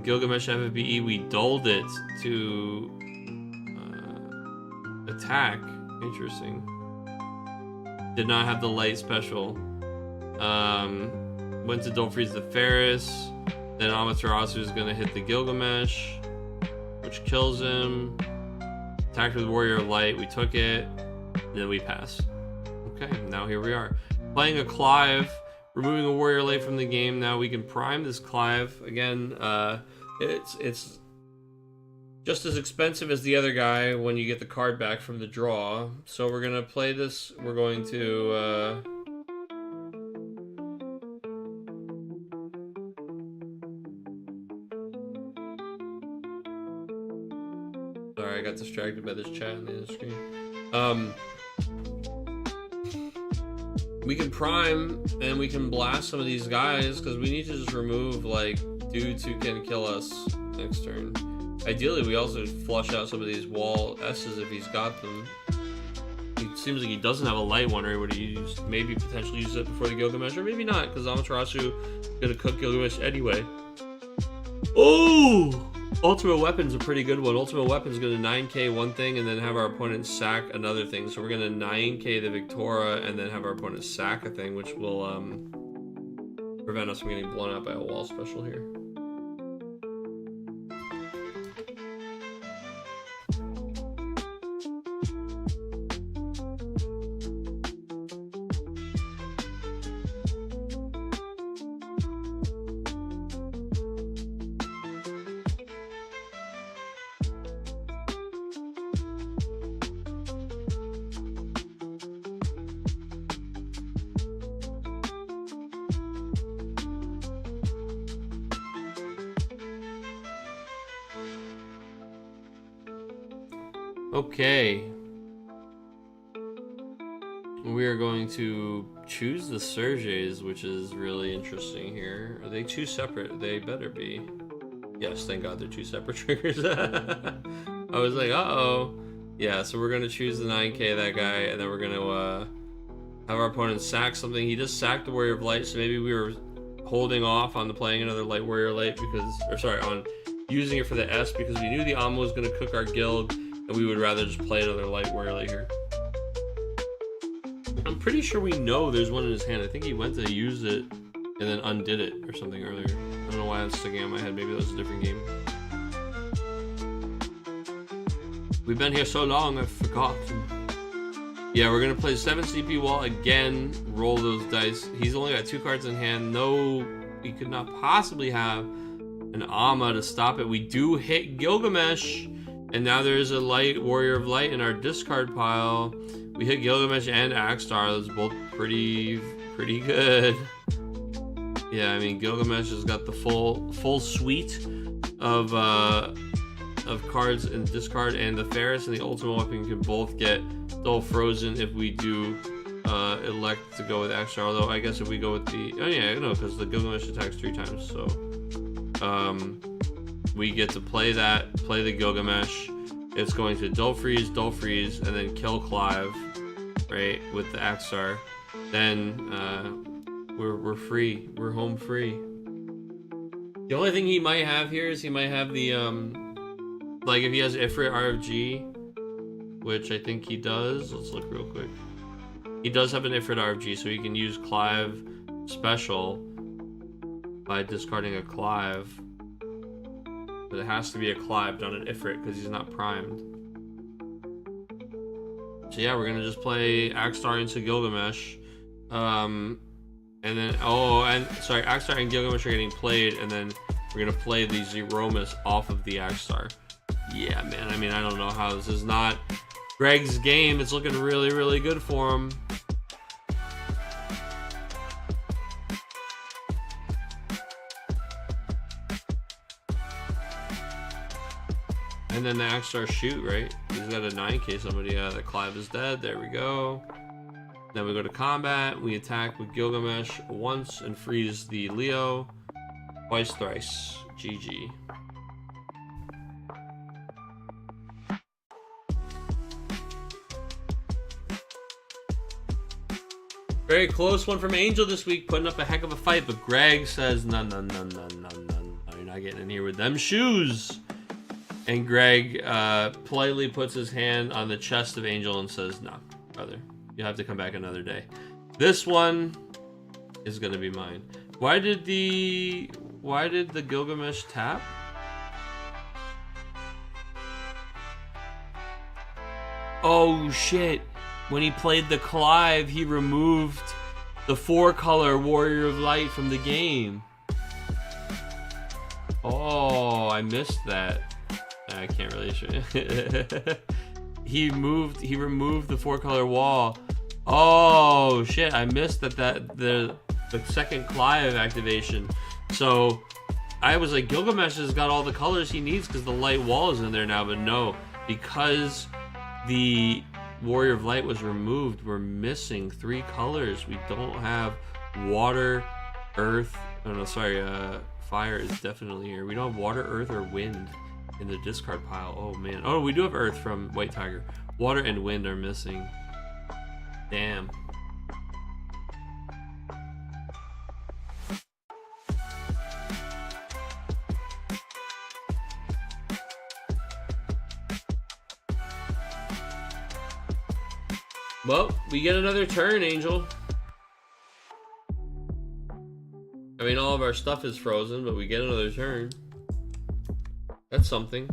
S1: Gilgamesh FFBE, we dulled it to attack. Interesting. Did not have the light special. Went to Don't Freeze the Ferris. Then Amaterasu is going to hit the Gilgamesh, which kills him. Attacked with Warrior of Light. We took it. And then we pass. Okay, now here we are. Playing a Clive. Removing a Warrior Light from the game. Now we can prime this Clive. Again, it's just as expensive as the other guy when you get the card back from the draw. So we're going to play this. We're going to... Sorry, I got distracted by this chat on the other screen. We can prime and we can blast some of these guys because we need to just remove like dudes who can kill us next turn. Ideally, we also flush out some of these wall S's if he's got them. It seems like he doesn't have a light one, or would he maybe potentially use it before the Gilgamesh, or maybe not, because Amaterasu is gonna cook Gilgamesh anyway. Oh! Ultimate Weapon's a pretty good one. Ultimate Weapon's gonna 9k one thing and then have our opponent sack another thing. So we're gonna 9k the Victoria and then have our opponent sack a thing, which will prevent us from getting blown out by a wall special here. Okay. We are going to choose the Serges, which is really interesting here. Are they two separate? They better be. Yes, thank God they're two separate triggers. I was like, uh-oh. Yeah, so we're going to choose the 9k, that guy, and then we're going to have our opponent sack something. He just sacked the Warrior of Light, so maybe we were holding off on playing another Light Warrior Light because, or sorry, on using it for the S because we knew the Amma was going to cook our guild. And we would rather just play another Light Warrior Light here. I'm pretty sure we know there's one in his hand. I think he went to use it and then undid it or something earlier. I don't know why that's sticking out in my head. Maybe that was a different game. We've been here so long, I've forgotten. Yeah, we're going to play 7 CP wall again. Roll those dice. He's only got 2 cards in hand. No, he could not possibly have an Amma to stop it. We do hit Gilgamesh. And now there's a Light Warrior of Light in our discard pile. We hit Gilgamesh and Axstar. Those are both pretty good. Yeah, I mean Gilgamesh has got the full suite of cards in discard, and the Ferris and the Ultimate Weapon can both get dull frozen if we do elect to go with Axstar. Although I guess if we go with the because the Gilgamesh attacks 3 times, so we get to play the Gilgamesh. It's going to dull freeze, and then kill Clive, right, with the Axstar. Then we're free. We're home free. The only thing he might have here is he might have the like if he has Ifrit RFG, which I think he does. Let's look real quick. He does have an Ifrit RFG, so he can use Clive special by discarding a Clive. But it has to be a Clive, not an Ifrit, because he's not primed. So yeah, we're gonna just play Axstar into Gilgamesh. And then, oh, and sorry, Axstar and Gilgamesh are getting played, and then we're gonna play the Zeromus off of the Axstar. Yeah, man, I mean, I don't know how this is not Greg's game. It's looking really, really good for him. And then the Axstar shoot, right? He's got a 9k somebody. Yeah, the Clive is dead. There we go. Then we go to combat. We attack with Gilgamesh once and freeze the Leo. Twice, thrice. GG. Very close one from Angel this week, putting up a heck of a fight, but Greg says, no, you're not getting in here with them shoes. And Greg politely puts his hand on the chest of Angel and says, no, brother, you'll have to come back another day. This one is gonna be mine. Why did the Gilgamesh tap? Oh shit. When he played the Clive, he removed the 4-color Warrior of Light from the game. Oh, I missed that. I can't really show you. He removed the 4-color wall. Oh shit, I missed the second Clive activation. So I was like, Gilgamesh has got all the colors he needs because the light wall is in there now, but no, because the Warrior of Light was removed, we're missing 3 colors. We don't have water, earth, oh no, sorry, fire is definitely here. We don't have water, earth, or wind in the discard pile. Oh man. Oh, we do have earth from White Tiger. Water and wind are missing. Damn. Well, we get another turn, Angel. I mean, all of our stuff is frozen, but we get another turn. That's something.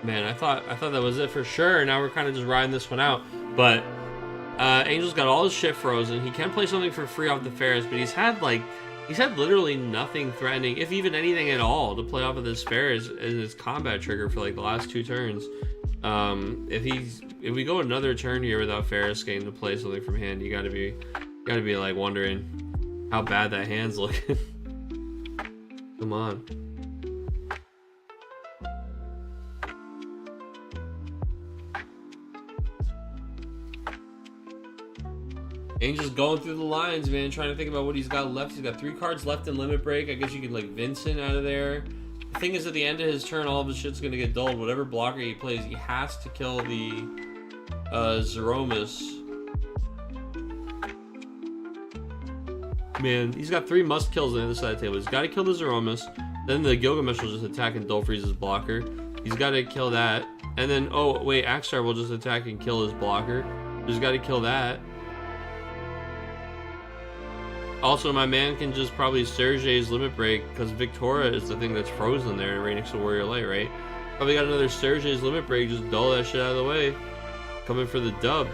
S1: Man, I thought that was it for sure. Now we're kind of just riding this one out. But Angel's got all his shit frozen. He can play something for free off the Ferris, but he's had literally nothing threatening, if even anything at all, to play off of this Ferris as his combat trigger for like the last 2 turns. If we go another turn here without Ferris getting to play something from hand, you gotta be like wondering how bad that hand's looking. Come on. Angel's going through the lines, man, trying to think about what he's got left. He's got 3 cards left in Limit Break. I guess you could like Vincent out of there. The thing is, at the end of his turn, all of his shit's gonna get dulled. Whatever blocker he plays, he has to kill the Zeromus. Man, he's got 3 must kills on the other side of the table. He's got to kill the Zeromus. Then the Gilgamesh will just attack and dull freeze his blocker. He's got to kill that. And then, oh wait, Axstar will just attack and kill his blocker. He's got to kill that. Also, my man can just probably Sergei's Limit Break, because Victoria is the thing that's frozen there right next to Warrior Light, right? Probably got another Sergei's Limit Break, just dull that shit out of the way. Coming for the dub.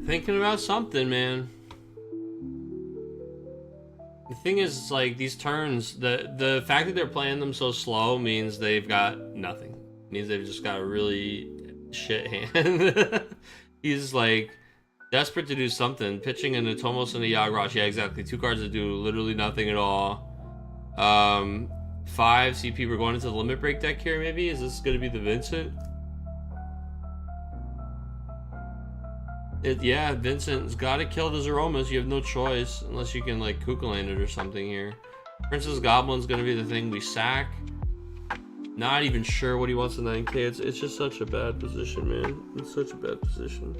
S1: Thinking about something, man. The thing is, like, these turns, the fact that they're playing them so slow means they've got nothing. It means they've just got a really shit hand. He's, like, desperate to do something. Pitching an Atomos and a Yagrosh. Yeah, exactly. 2 cards that do literally nothing at all. 5 CP. We're going into the limit break deck here, maybe? Is this going to be the Vincent? Yeah, Vincent's got to kill the Zeromas. You have no choice unless you can, like, Kukulane it or something here. Princess Goblin's going to be the thing we sack. Not even sure what he wants in 9k. It's just such a bad position, man. It's such a bad position.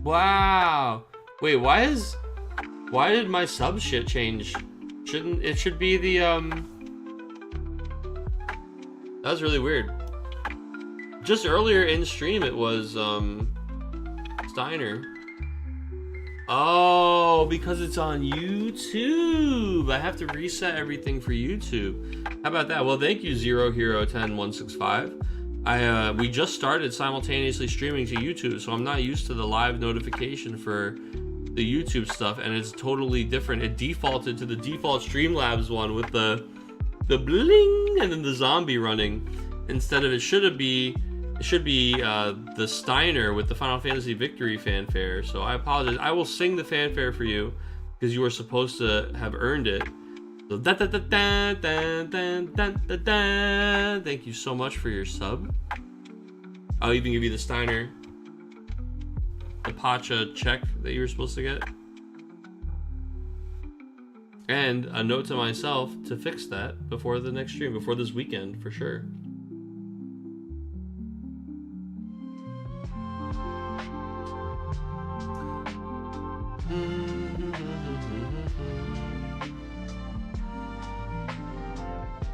S1: Wow. Wait, why did my sub shit change? It should be the That was really weird. Just earlier in stream it was Steiner. Oh, because it's on YouTube. I have to reset everything for YouTube. How about that? Well, thank you 0Hero10165. We just started simultaneously streaming to YouTube, so I'm not used to the live notification for the YouTube stuff, and it's totally different. It defaulted to the default Streamlabs one with the bling and then the zombie running instead of it should be the Steiner with the Final Fantasy Victory fanfare. So I apologize. I will sing the fanfare for you because you were supposed to have earned it. So da da da da da da da da da. Thank you so much for your sub. I'll even give you the Steiner, the Pacha check that you were supposed to get. And a note to myself to fix that before the next stream, before this weekend, for sure.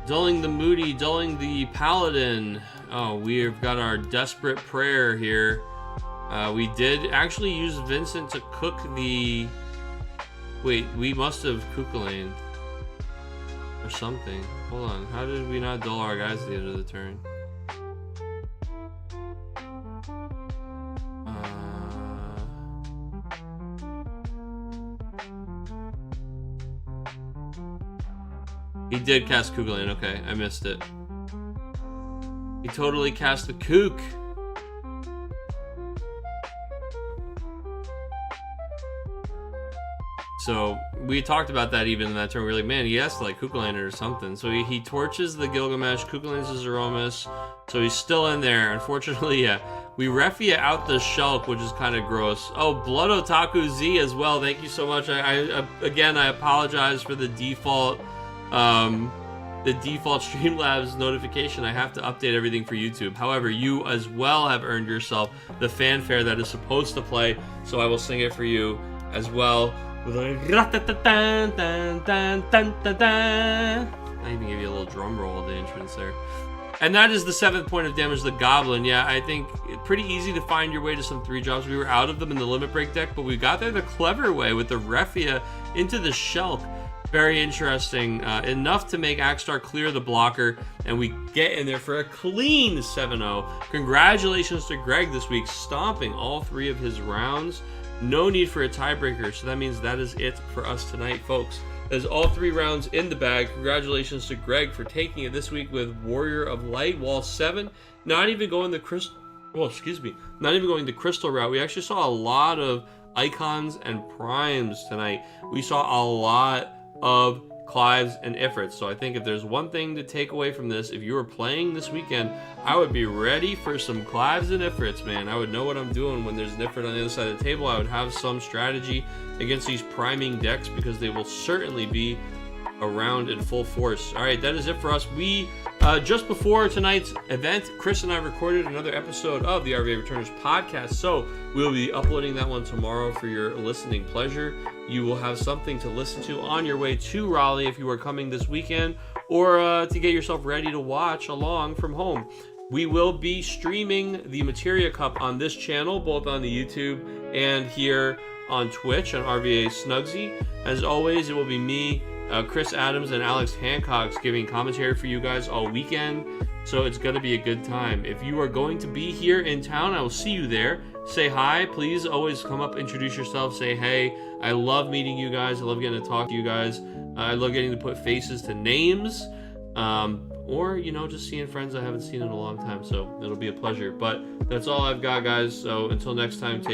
S1: Dulling the Moody, dulling the Paladin. Oh, we've got our desperate prayer here. We did actually use Vincent to cook the... Wait, we must have Kukulane or something. Hold on, how did we not dull our guys at the end of the turn? He did cast Kukulane, okay, I missed it. He totally cast the kook. So we talked about that even in that turn. We were like, man, he has to like Kukulane it or something. So he torches the Gilgamesh, Kukulanes the Zeromus. So he's still in there. Unfortunately, yeah. We Refia out the Shulk, which is kind of gross. Oh, Blood Otaku Z as well. Thank you so much. Again, I apologize for the default Streamlabs notification. I have to update everything for YouTube. However, you as well have earned yourself the fanfare that is supposed to play. So I will sing it for you as well. I even give you a little drum roll at the entrance there. And that is the 7th point of damage, the Goblin. Yeah, I think pretty easy to find your way to some 3-drops. We were out of them in the limit break deck, but we got there the clever way with the Refia into the Shulk. Very interesting. Enough to make Axstar clear the blocker, and we get in there for a clean 7-0. Congratulations to Greg this week, stomping all 3 of his rounds. No need for a tiebreaker, so that means that is it for us tonight, folks. There's all 3 rounds in the bag. Congratulations to Greg for taking it this week with Warrior of Light, Wall 7. Not even going the crystal... Well, excuse me. Not even going the crystal route. We actually saw a lot of icons and primes tonight. We saw a lot of Clives and Ifrits. So I think if there's one thing to take away from this, if you were playing this weekend, I would be ready for some Clives and Ifrits, man. I would know what I'm doing when there's an Ifrit on the other side of the table. I would have some strategy against these priming decks because they will certainly be around in full force. All right, that is it for us. We just before tonight's event, Chris and I recorded another episode of the RVA Returners podcast, so we'll be uploading that one tomorrow for your listening pleasure. You will have something to listen to on your way to Raleigh if you are coming this weekend, or to get yourself ready to watch along from home. We will be streaming the Materia Cup on this channel, both on the YouTube and here on Twitch on RVA Snugsy. As always, it will be me, Chris Adams, and Alex Hancock's giving commentary for you guys all weekend. So it's going to be a good time. If you are going to be here in town, I will see you there. Say hi. Please always come up, introduce yourself, say hey. I love meeting you guys. I love getting to talk to you guys. I love getting to put faces to names. Or, you know, just seeing friends I haven't seen in a long time. So it'll be a pleasure. But that's all I've got, guys. So until next time, take